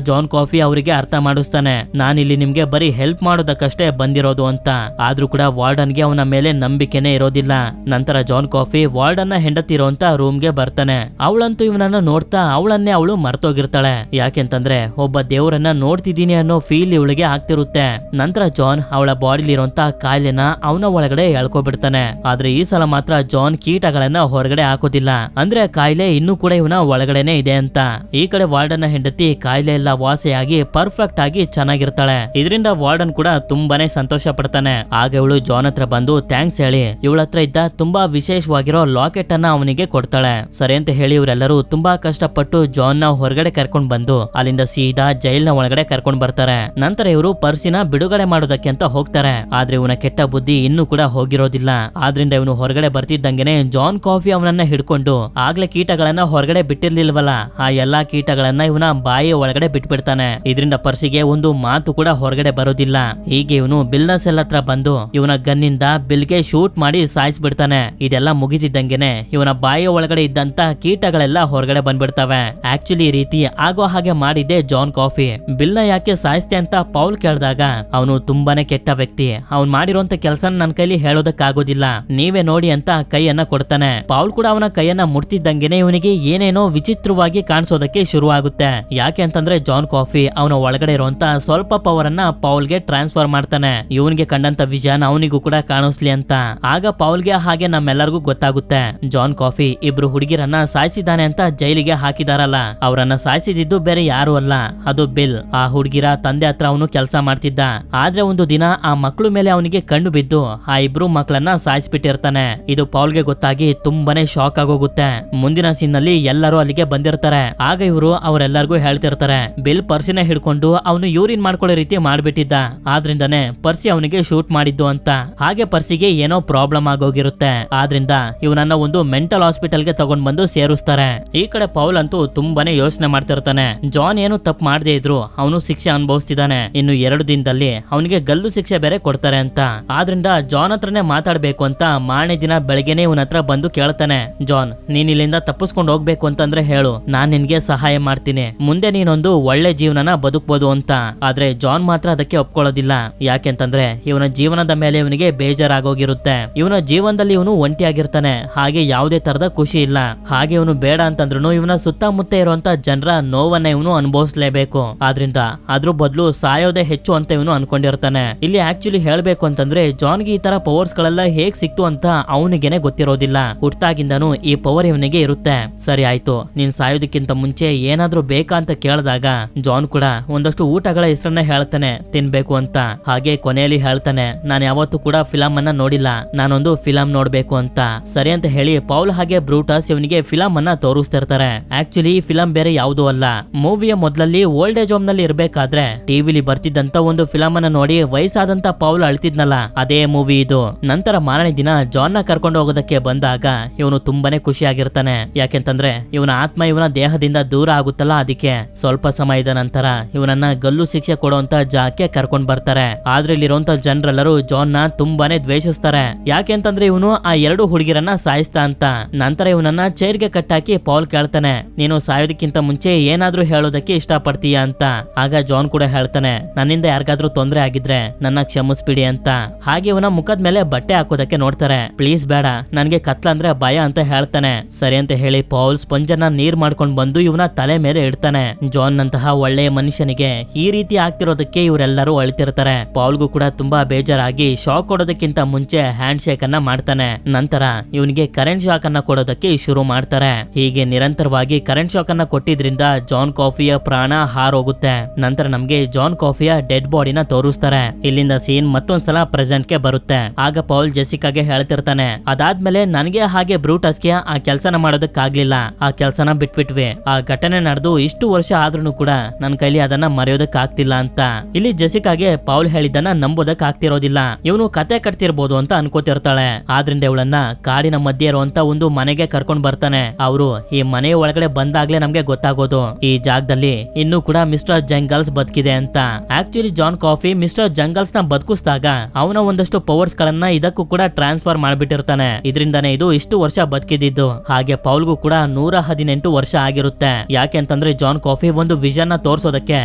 ಜಾನ್ ಕಾಫಿ ಅವರಿಗೆ ಅರ್ಥ ಮಾಡಿಸ್ತಾನೆ, ನಾನಿಲ್ಲಿ ನಿಮ್ಗೆ ಬರೀ ಹೆಲ್ಪ್ ಮಾಡೋದಕ್ಕಷ್ಟೇ ಬಂದಿರೋದು ಅಂತ. ಆದ್ರೂ ಕೂಡ ವಾರ್ಡನ್ಗೆ ಅವನ ಮೇಲೆ ನಂಬಿಕೆನೆ ಇರೋದಿಲ್ಲ. ನಂತರ ಜಾನ್ ಕಾಫಿ ವಾರ್ಡನ್ ನ ಹೆಂಡತಿ ಇರುವಂತ ರೂಮ್ಗೆ ಬರ್ತಾನೆ. ಅವಳಂತೂ ಇವನನ್ನ ನೋಡ್ತಾ ಅವಳನ್ನೇ ಅವಳು ಮರ್ತೋಗಿರ್ತಾಳೆ. ಯಾಕೆಂತಂದ್ರೆ ಒಬ್ಬ ದೇವರನ್ನ ನೋಡ್ತಿದ್ದೀನಿ ಅನ್ನೋ ಫೀಲ್ ಇವಳಿಗೆ ಆಗ್ತಿರುತ್ತೆ. ನಂತರ ಜಾನ್ ಅವಳ ಬಾಡಿಲಿರುವಂತ ಕಾಯಿಲೆನ ಅವನ ಒಳಗಡೆ ಎಳ್ಕೊಬಿಡ್ತಾನೆ. ಆದ್ರೆ ಈ ಸಲ ಮಾತ್ರ ಜಾನ್ ಕೀಟಗಳನ್ನ ಹೊರಗಡೆ ಹಾಕೋದಿಲ್ಲ. ಅಂದ್ರೆ ಕಾಯಿಲೆ ಇನ್ನೂ ಕೂಡ ಇವನ ಒಳಗಡೆನೆ ಇದೆ ಅಂತ. ಈ ಕಡೆ ವಾರ್ಡನ್ ಹೆಂಡತಿ ಕಾಯಿಲೆ ಎಲ್ಲ ವಾಸಿಯಾಗಿ ಪರ್ಫೆಕ್ಟ್ ಆಗಿ ಚೆನ್ನಾಗಿರ್ತಾಳೆ. ಇದರಿಂದ ವಾರ್ಡನ್ ಕೂಡ ತುಂಬಾನೇ ಸಂತೋಷ ಪಡ್ತಾನೆ. ಆಗ ಇವಳು ಜಾನ್ ಹತ್ರ ಬಂದು ಥ್ಯಾಂಕ್ಸ್ ಹೇಳಿ ಇವಳ ಹತ್ರ ಇದ್ದ ತುಂಬಾ ವಿಶೇಷವಾಗಿರೋ ಲಾಕೆಟ್ ಅನ್ನ ಅವನಿಗೆ ಕೊಡ್ತಾಳೆ. ಸರಿ ಅಂತ ಹೇಳಿ ಇವರೆಲ್ಲರೂ ತುಂಬಾ ಕಷ್ಟಪಟ್ಟು ಜಾನ್ ನ ಹೊರಗಡೆ ಕರ್ಕೊಂಡ್ ಬಂದು ಅಲ್ಲಿಂದ ಸೀದಾ ಜೈಲ್ನ ಒಳಗಡೆ ಕರ್ಕೊಂಡ್ ಬರ್ತಾರೆ. ನಂತರ ಇವರು ಪರ್ಸಿನ ಬಿಡುಗಡೆ ಮಾಡೋದಕ್ಕೆ ಅಂತ ಹೋಗ್ತಾರೆ. ಆದ್ರೆ ಇವನ ಕೆಟ್ಟ ಬುದ್ಧಿ ಇನ್ನೂ ಕೂಡ ಹೋಗಿರೋದಿಲ್ಲ. ಆದ್ರಿಂದ ಇವನು ಹೊರಗಡೆ ಬರ್ತಿದ್ದಂಗೆನೆ ಜಾನ್ ಕಾಫಿ ಅವನನ್ನ ಹಿಡ್ಕೊಂಡು ಆಗ್ಲೇ ಕೀಟಗಳನ್ನ ಹೊರಗಡೆ ಬಿಟ್ಟಿರ್ಲಿಲ್ವಲ್ಲ, ಆ ಎಲ್ಲಾ ಕೀಟಗಳನ್ನ ಇವನ ಬಾಯಿ ಒಳಗಡೆ ಬಿಟ್ಬಿಡ್ತಾನೆ. ಇದರಿಂದ ಪರ್ಸಿಗೆ ಒಂದು ಮಾತು ಕೂಡ ಹೊರಗಡೆ ಬರೋದಿಲ್ಲ. ಹೀಗೆ ಇವನು ಬಿಲ್ನ ಸೆಲ್ ಹತ್ರ ಬಂದು ಇವನ ಗನ್ನಿಂದ ಬಿಲ್ಗೆ ಶೂಟ್ ಮಾಡಿ ಸಾಯಿಸ್ಬಿಡ್ತಾನೆ. ಇದೆಲ್ಲ ಮುಗಿತಿದ್ದಂಗೆನೆ ಇವನ ಬಾಯಿ ಒಳಗಡೆ ಇದ್ದಂತ ಕೀಟಗಳೆಲ್ಲ ಹೊರಗಡೆ ಬಂದ್ಬಿಡ್ತವೆ. ಆಕ್ಚುಲಿ ಈ ರೀತಿ ಆಗೋ ಹಾಗೆ ಮಾಡಿದ್ದೆ ಜಾನ್ ಕಾಫಿ. ಬಿಲ್ನ ಯಾಕೆ ಸಾಯಿಸ್ತೆ ಅಂತ ಪೌಲ್ ಕೇಳಿದಾಗ ಅವನು ತುಂಬಾನೇ ಕೆಟ್ಟ ವ್ಯಕ್ತಿ, ಅವ್ನು ಮಾಡಿರುವಂತ ಕೆಲಸ ನನ್ನ ಕೈಲಿ ಹೇಳೋದಕ್ಕಾಗೋದಿಲ್ಲ, ನೀವೇ ನೋಡಿ ಅಂತ ಕೈಯನ್ನ ಕೊಡ್ತಾನೆ. ಪೌಲ್ ಕೂಡ ಅವನ ಕೈಯನ್ನ ಮುಟ್ತಿದ್ದಂಗೆನೆ ಇವನಿಗೆ ಏನೇನೋ ವಿಚಿತ್ರವಾಗಿ ಕಾಣಿಸೋದಕ್ಕೆ ಶುರು ಆಗುತ್ತೆ. ಯಾಕೆ ಅಂತಂದ್ರೆ ಜಾನ್ ಕಾಫಿ ಅವನ ಒಳಗಡೆ ಇರುವಂತ ಸ್ವಲ್ಪ ಪವರ್ ಅನ್ನ ಪೌಲ್ಗೆ ಟ್ರಾನ್ಸ್ಫರ್ ಮಾಡ್ತಾನೆ. ಇವನಿಗೆ ಕಂಡಂತ ವಿಷನ್ ಅವನಿಗೂ ಕೂಡ ಕಾಣಿಸ್ಲಿ ಅಂತ. ಆಗ ಪೌಲ್ಗೆ ಹಾಗೆ ನಮ್ಮೆಲ್ಲರಿಗೂ ಗೊತ್ತಾಗುತ್ತೆ ಜಾನ್ ಕಾಫಿ ಇಬ್ರು ಹುಡುಗಿರನ್ನ ಸಾಯಿಸಿದ್ದಾನೆ ಅಂತ ಜೈಲಿಗೆ ಹಾಕಿದಾರಲ್ಲ, ಅವರನ್ನ ಸಾಯಿಸಿದ್ದು ಬೇರೆ ಯಾರು ಅಲ್ಲ, ಅದು ಬಿಲ್. ಆ ಹುಡುಗಿರ ತಂದೆ ಹತ್ರ ಅವನು ಕೆಲಸ ಮಾಡ್ತಿದ್ದ. ಆದ್ರೆ ಒಂದು ದಿನ ಆ ಮಕ್ಕಳು ಮೇಲೆ ಅವನಿಗೆ ಕಣ್ಣು ಬಿದ್ದು ಆ ಇಬ್ರು ಮಕ್ಕಳನ್ನ ಸಾಯಿಸ್ಬಿಟ್ಟಿರ್ತಾನೆ. ಇದು ಪೌಲ್ಗೆ ಗೊತ್ತಾಗಿ ತುಂಬಾನೇ ಶಾಕ್ ಆಗೋಗುತ್ತೆ. ಮುಂದಿನ ಸೀನ್ ನಲ್ಲಿ ಎಲ್ಲರೂ ಅಲ್ಲಿಗೆ ಬಂದಿರ್ತಾರೆ. ಆಗ ಇವರು ಅವರೆಲ್ಲರಿಗೂ ಹೇಳ್ತಿರ್ತಾರೆ ಬಿಲ್ ಪರ್ಸಿನ ಹಿಡ್ಕೊಂಡು ಅವನು ಯೂರಿನ್ ಮಾಡ್ಕೊಳ್ಳೋ ರೀತಿ ಮಾಡ್ಬಿಟ್ಟಿದ್ದ, ಆದ್ರಿಂದಾನೆ ಪರ್ಸಿ ಅವನಿಗೆ ಶೂಟ್ ಮಾಡಿದ್ದು ಅಂತ. ಹಾಗೆ ಪರ್ಸಿಗೆ ಏನೋ ಪ್ರಾಬ್ಲಮ್ ಆಗೋಗಿರುತ್ತೆ. ಆದ್ರಿಂದ ಇವನನ್ನ ಒಂದು ಮೆಂಟಲ್ ಹಾಸ್ಪಿಟಲ್ಗೆ ತಗೊಂಡ್ ಬಂದು ಸೇರಿಸ್ತಾರೆ. ಈ ಕಡೆ ಪೌಲ್ ಅಂತೂ ತುಂಬಾನೇ ಯೋಚನೆ ಮಾಡ್ತಿರ್ತಾನೆ. ಜಾನ್ ಏನು ತಪ್ಪು ಮಾಡದೇ ಇದ್ರು ಅವನು ಶಿಕ್ಷೆ ಅನುಭವಿಸ್ತಿದ್ದಾನೆ. ಇನ್ನು 2 ದಿನದಲ್ಲಿ ಅವನಿಗೆ ಗಲ್ಲು ಶಿಕ್ಷೆ ಬೇರೆ ಕೊಡ್ತಾರೆ ಅಂತ. ಆದ್ರಿಂದ ಜಾನ್ ಹತ್ರನೇ ಮಾತಾಡ್ಬೇಕು ಅಂತ ಮಾರನೇ ದಿನ ಬೆಳಗ್ಗೆನೆ ಇವನ ಹತ್ರ ಬಂದು ಕೇಳ್ತಾನೆ, ಜಾನ್ ನೀನ್ ಇಲ್ಲಿಂದ ತಪ್ಪಿಸ್ಕೊಂಡು ಹೋಗ್ಬೇಕು ಅಂತಂದ್ರೆ ಹೇಳು, ನಾನ್ ನಿನ್ಗೆ ಸಹಾಯ ಮಾಡ್ತೀನಿ, ಮುಂದೆ ನೀನೊಂದು ಒಳ್ಳೆ ಜೀವನನ ಬದುಕ್ಬೋದು ಅಂತ. ಆದ್ರೆ ಜಾನ್ ಮಾತ್ರ ಅದಕ್ಕೆ ಒಪ್ಕೊಳ್ಳೋದಿಲ್ಲ. ಯಾಕೆಂತಂದ್ರೆ ಇವನ ಜೀವನದ ಮೇಲೆ ಇವನಿಗೆ ಬೇಜಾರಾಗೋಗಿರುತ್ತೆ. ಇವನ ಜೀವನದಲ್ಲಿ ಇವನು ಒಂಟಿಯಾಗಿರ್ತಾನೆ. ಹಾಗೆ ಯಾವುದೇ ತರದ ಖುಷಿ ಇಲ್ಲ. ಹಾಗೆ ಇವನು ಬೇಡ ಅಂತಂದ್ರೂ ಇವನ ಸುತ್ತಮುತ್ತ ಇರುವಂತ ಜನರ ನೋವನ್ನ ಇವನು ಅನುಭವಿಸಲೇಬೇಕು. ಆದ್ರಿಂದ ಅದ್ರ ಬದಲು ಸಾಯೋದೇ ಹೆಚ್ಚು ಅಂತ ಇವನು ಅನ್ಕೊಂಡಿರ್ತಾನೆ. ಇಲ್ಲಿ ಆಕ್ಚುಲಿ ಹೇಳ್ಬೇಕು ಅಂತಂದ್ರೆ ಜಾನ್ಗೆ ಈ ತರ ಪವರ್ಸ್ ಗಳೆಲ್ಲ ಹೇಗ್ ಸಿಕ್ತು ಅಂತ ಅವನಿಗೆನೆ ಗೊತ್ತಿರೋದಿಲ್ಲ. ಹುಟ್ಟಾಗಿಂದನು ಈ ಪವರ್ ಇವನಿಗೆ ಇರುತ್ತೆ. ಸರಿ ಆಯ್ತು, ನೀನ್ ಸಾಯೋದಕ್ಕಿಂತ ಮುಂಚೆ ಏನಾದ್ರೂ ಬೇಕಾ ಅಂತ ಕೇಳಿದಾಗ ಜಾನ್ ಕೂಡ ಒಂದಷ್ಟು ಊಟಗಳ ಹೆಸರನ್ನ ಹೇಳ್ತಾನೆ ತಿನ್ಬೇಕು ಅಂತ. ಹಾಗೆ ಕೊನೆಯಲ್ಲಿ ಹೇಳ್ತಾನೆ, ನಾನು ಯಾವತ್ತೂ ಕೂಡ ಫಿಲಂ ಅನ್ನ ನೋಡಿಲ್ಲ, ನಾನೊಂದು ಫಿಲಂ ನೋಡ್ಬೇಕು ಅಂತ. ಸರಿ ಅಂತ ಹೇಳಿ ಪೌಲ್ ಹಾಗೆ ಬ್ರೂಟಸ್ ಇವನಿಗೆ ಫಿಲಂ ಅನ್ನ ತೋರಿಸ್ತಿರ್ತಾರೆ. ಆಕ್ಚುಲಿ ಈ ಫಿಲಂ ಬೇರೆ ಯಾವುದೂ ಅಲ್ಲ, ಮೂವಿಯ ಮೊದಲಲ್ಲಿ ಓಲ್ಡ್ ಏಜ್ ಹೋಮ್ ನಲ್ಲಿ ಇರ್ಬೇಕಾದ್ರೆ ಟಿವಿಲಿ ಬರ್ತಿದ್ದಂತ ಒಂದು ಫಿಲಂ ಅನ್ನ ನೋಡಿ ವಯಸ್ಸಾದಂತ ಪೌಲ್ ಅಳ್ತಿದ್ನಲ್ಲ, ಅದೇ ಮೂವಿ ಇದು. ನಂತರ ಮಾರನೇ ದಿನ ಜಾನ್ ನ ಕರ್ಕೊಂಡು ಹೋಗೋದಕ್ಕೆ ಬಂದಾಗ ಇವನು ತುಂಬಾನೇ ಖುಷಿಯಾಗಿರ್ತಾನೆ. ಯಾಕೆಂತಂದ್ರೆ ಇವನ ಆತ್ಮ ಇವನ ದೇಹದಿಂದ ದೂರ ಆಗುತ್ತಲ್ಲ, ಅದಕ್ಕೆ ಸ್ವಲ್ಪ ಸಮಯದ ನಂತರ ಇವನನ್ನ ಗಲ್ಲು ಶಿಕ್ಷೆ ಕೊಡುವಂತ ಜಾಗಕ್ಕೆ ಕರ್ಕೊಂಡ್ ಬರ್ತಾರೆ. ಆದ್ರೆ ಇಲ್ಲಿರುವಂತ ಜನರೆಲ್ಲರೂ ಜಾನ್ ನ ತುಂಬಾನೇ ದ್ವೇಷಿಸ್ತಾರೆ. ಯಾಕೆಂತಂದ್ರೆ ಇವನು ಆ 2 ಹುಡುಗಿರನ್ನ ಸಾಯಿಸ್ತಾ ಅಂತ. ನಂತರ ಇವನನ್ನ ಚೇರ್ಗೆ ಕಟ್ಟಾಕಿ ಪೌಲ್ ಕೇಳ್ತಾನೆ, ನೀನು ಸಾಯೋದಕ್ಕಿಂತ ಮುಂಚೆ ಏನಾದ್ರೂ ಹೇಳೋದಕ್ಕೆ ಇಷ್ಟ ಪಡ್ತೀಯಾ ಅಂತ. ಆಗ ಜಾನ್ ಕೂಡ ಹೇಳ್ತಾನೆ, ನನ್ನಿಂದ ಯಾರಿಗಾದ್ರೂ ತೊಂದರೆ ಆಗಿದ್ರೆ ನನ್ನ ಕ್ಷಮಿಸ್ಬಿಡಿ ಅಂತ. ಹಾಗೆ ಇವನ ಮುಖದ ಮೇಲೆ ಬಟ್ಟೆ ಹಾಕೋದಕ್ಕೆ ನೋಡ್ತಾರೆ. ಪ್ಲೀಸ್ ಬೇಡ, ನನ್ಗೆ ಕತ್ಲಂದ್ರೆ ಭಯ ಅಂತ ಹೇಳ್ತಾನೆ. ಸರಿ ಅಂತ ಹೇಳಿ ಪೌಲ್ ಸ್ಪಂಜನ್ನ ನೀರ್ ಮಾಡ್ಕೊಂಡ್ ಬಂದು ಇವನ ತಲೆ ಮೇಲೆ ಇಡ್ತಾನೆ. ಜಾನ್ ನಂತಹ ಒಳ್ಳೆಯ ಮನುಷ್ಯನಿಗೆ ಈ ರೀತಿ ಆಗ್ತಿರೋದಕ್ಕೆ ಇವರೆಲ್ಲರೂ ಅಳ್ತಿರ್ತಾರೆ. ಪೌಲ್ಗೂ ಕೂಡ ತುಂಬಾ ಬೇಜಾರಾಗಿ ಶಾಕ್ ಕೊಡೋದಕ್ಕಿಂತ ಮುಂಚೆ ಹ್ಯಾಂಡ್ ಶೇಕ್ ಅನ್ನ ಮಾಡ್ತಾನೆ. ನಂತರ ಇವನಿಗೆ ಕರೆಂಟ್ ಶಾಕ್ ಅನ್ನ ಕೊಡೋದಕ್ಕೆ ಶುರು ಮಾಡ್ತಾರೆ. ಹೀಗೆ ನಿರಂತರವಾಗಿ ಕರೆಂಟ್ ಶಾಕ್ ಅನ್ನ ಕೊಟ್ಟಿದ್ರಿಂದ ಜಾನ್ ಕಾಫಿಯ ಪ್ರಾಣ ಹಾರೋಗುತ್ತೆ. ನಂತರ ನಮ್ಗೆ ಜಾನ್ ಕಾಫಿಯ ಡೆಡ್ ಬಾಡಿನ ತೋರಿಸ್ತಾರೆ. ಇಲ್ಲಿಂದ ಸೀನ್ ಮತ್ತೊಂದ್ಸಲ ಪ್ರೆಸೆಂಟ್ ಗೆ ಬರುತ್ತೆ. ಆಗ ಪೌಲ್ ಜೆಸಿಕಾಗೆ ಹೇಳ್ತಿರ್ತಾನೆ, ಅದಾದ್ಮೇಲೆ ನನಗೆ ಹಾಗೆ ಬ್ರೂಟಸ್ಗೆ ಆ ಕೆಲ್ಸನ ಮಾಡೋದಕ್ಕಾಗ್ಲಿಲ್ಲ, ಆ ಕೆಲ್ಸನ ಬಿಟ್ಬಿಟ್ವಿ. ಆ ಘಟನೆ ನಡೆದು ಇಷ್ಟು ವರ್ಷ ಆದ್ರೂ ಕೂಡ ನನ್ ಕೈಲಿ ಅದನ್ನ ಮರೆಯೋದಕ್ ಆಗ್ತಿಲ್ಲ ಅಂತ. ಇಲ್ಲಿ ಜೆಸಿಕಾಗೆ ಪೌಲ್ ಹೇಳಿದ್ದನ್ನ ನಂಬೋದಕ್ ಆಗ್ತಿರೋದಿಲ್ಲ. ಇವನು ಕತೆ ಕಟ್ತಿರ್ಬೋದು ಅಂತ ಅನ್ಕೋತಿರ್ತಾಳೆ. ಆದ್ರಿಂದ ಇವಳನ್ನ ಕಾಡಿನ ಮಧ್ಯೆ ಇರುವಂತ ಒಂದು ಮನೆಗೆ ಕರ್ಕೊಂಡ್ ಬರ್ತಾನೆ. ಅವರು ಈ ಮನೆಯ ಒಳಗಡೆ ಬಂದಾಗ್ಲೇ ನಮ್ಗೆ ಗೊತ್ತಾಗೋದು ಈ ಜಾಗದಲ್ಲಿ ಇನ್ನೂ ಕೂಡ ಮಿಸ್ಟರ್ ಜಂಗಲ್ಸ್ ಬದುಕಿದೆ ಅಂತ. Actually John Coffey mister jungles ನ ಬದುಕಿಸಿದಾಗ ಅವನ ಒಂದಷ್ಟು ಪವರ್ಸ್ ಗಳನ್ನ ಇದಕ್ಕೂ ಕೂಡ ಟ್ರಾನ್ಸ್ಫರ್ ಮಾಡ್ಬಿಟ್ಟಿರ್ತಾನೆ. ಇದರಿಂದಾನೇ ಇದು ಇಷ್ಟು ವರ್ಷ ಬದುಕಿದ್ದು. ಹಾಗೆ ಪೌಲ್ಗೂ ಕೂಡ 118 ವರ್ಷ ಆಗಿರುತ್ತೆ. ಯಾಕೆ ಅಂತಂದ್ರೆ ಜಾನ್ ಕಾಫಿ ಒಂದು ವಿಷನ್ ನ ತೋರ್ಸೋದಕ್ಕೆ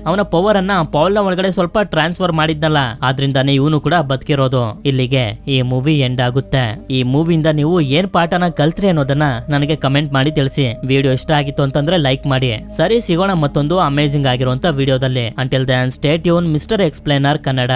ಅವನ ಪವರ್ ಅನ್ನ ಪೌಲ್ ನ ಒಳಗಡೆ ಸ್ವಲ್ಪ ಟ್ರಾನ್ಸ್ಫರ್ ಮಾಡಿದ್ನಲ್ಲ, ಆದ್ರಿಂದಾನೇ ಇವನು ಕೂಡ ಬದುಕಿರೋದು. ಇಲ್ಲಿಗೆ ಈ ಮೂವಿ ಎಂಡ್ ಆಗುತ್ತೆ. ಈ ಮೂವಿಯಿಂದ ನೀವು ಏನ್ ಪಾಠನ ಕಲ್ತ್ರಿ ಅನ್ನೋದನ್ನ ನನಗೆ ಕಮೆಂಟ್ ಮಾಡಿ ತಿಳಿಸಿ. ವಿಡಿಯೋ ಇಷ್ಟ ಆಗಿತ್ತು ಅಂತಂದ್ರೆ ಲೈಕ್ ಮಾಡಿ. ಸರಿ, ಸಿಗೋಣ ಮತ್ತೊಂದು ಅಮೇಜಿಂಗ್ ಆಗಿರುವಂತ ವಿಡಿಯೋದಲ್ಲಿ. Until then stay tune mister explainer Kannada.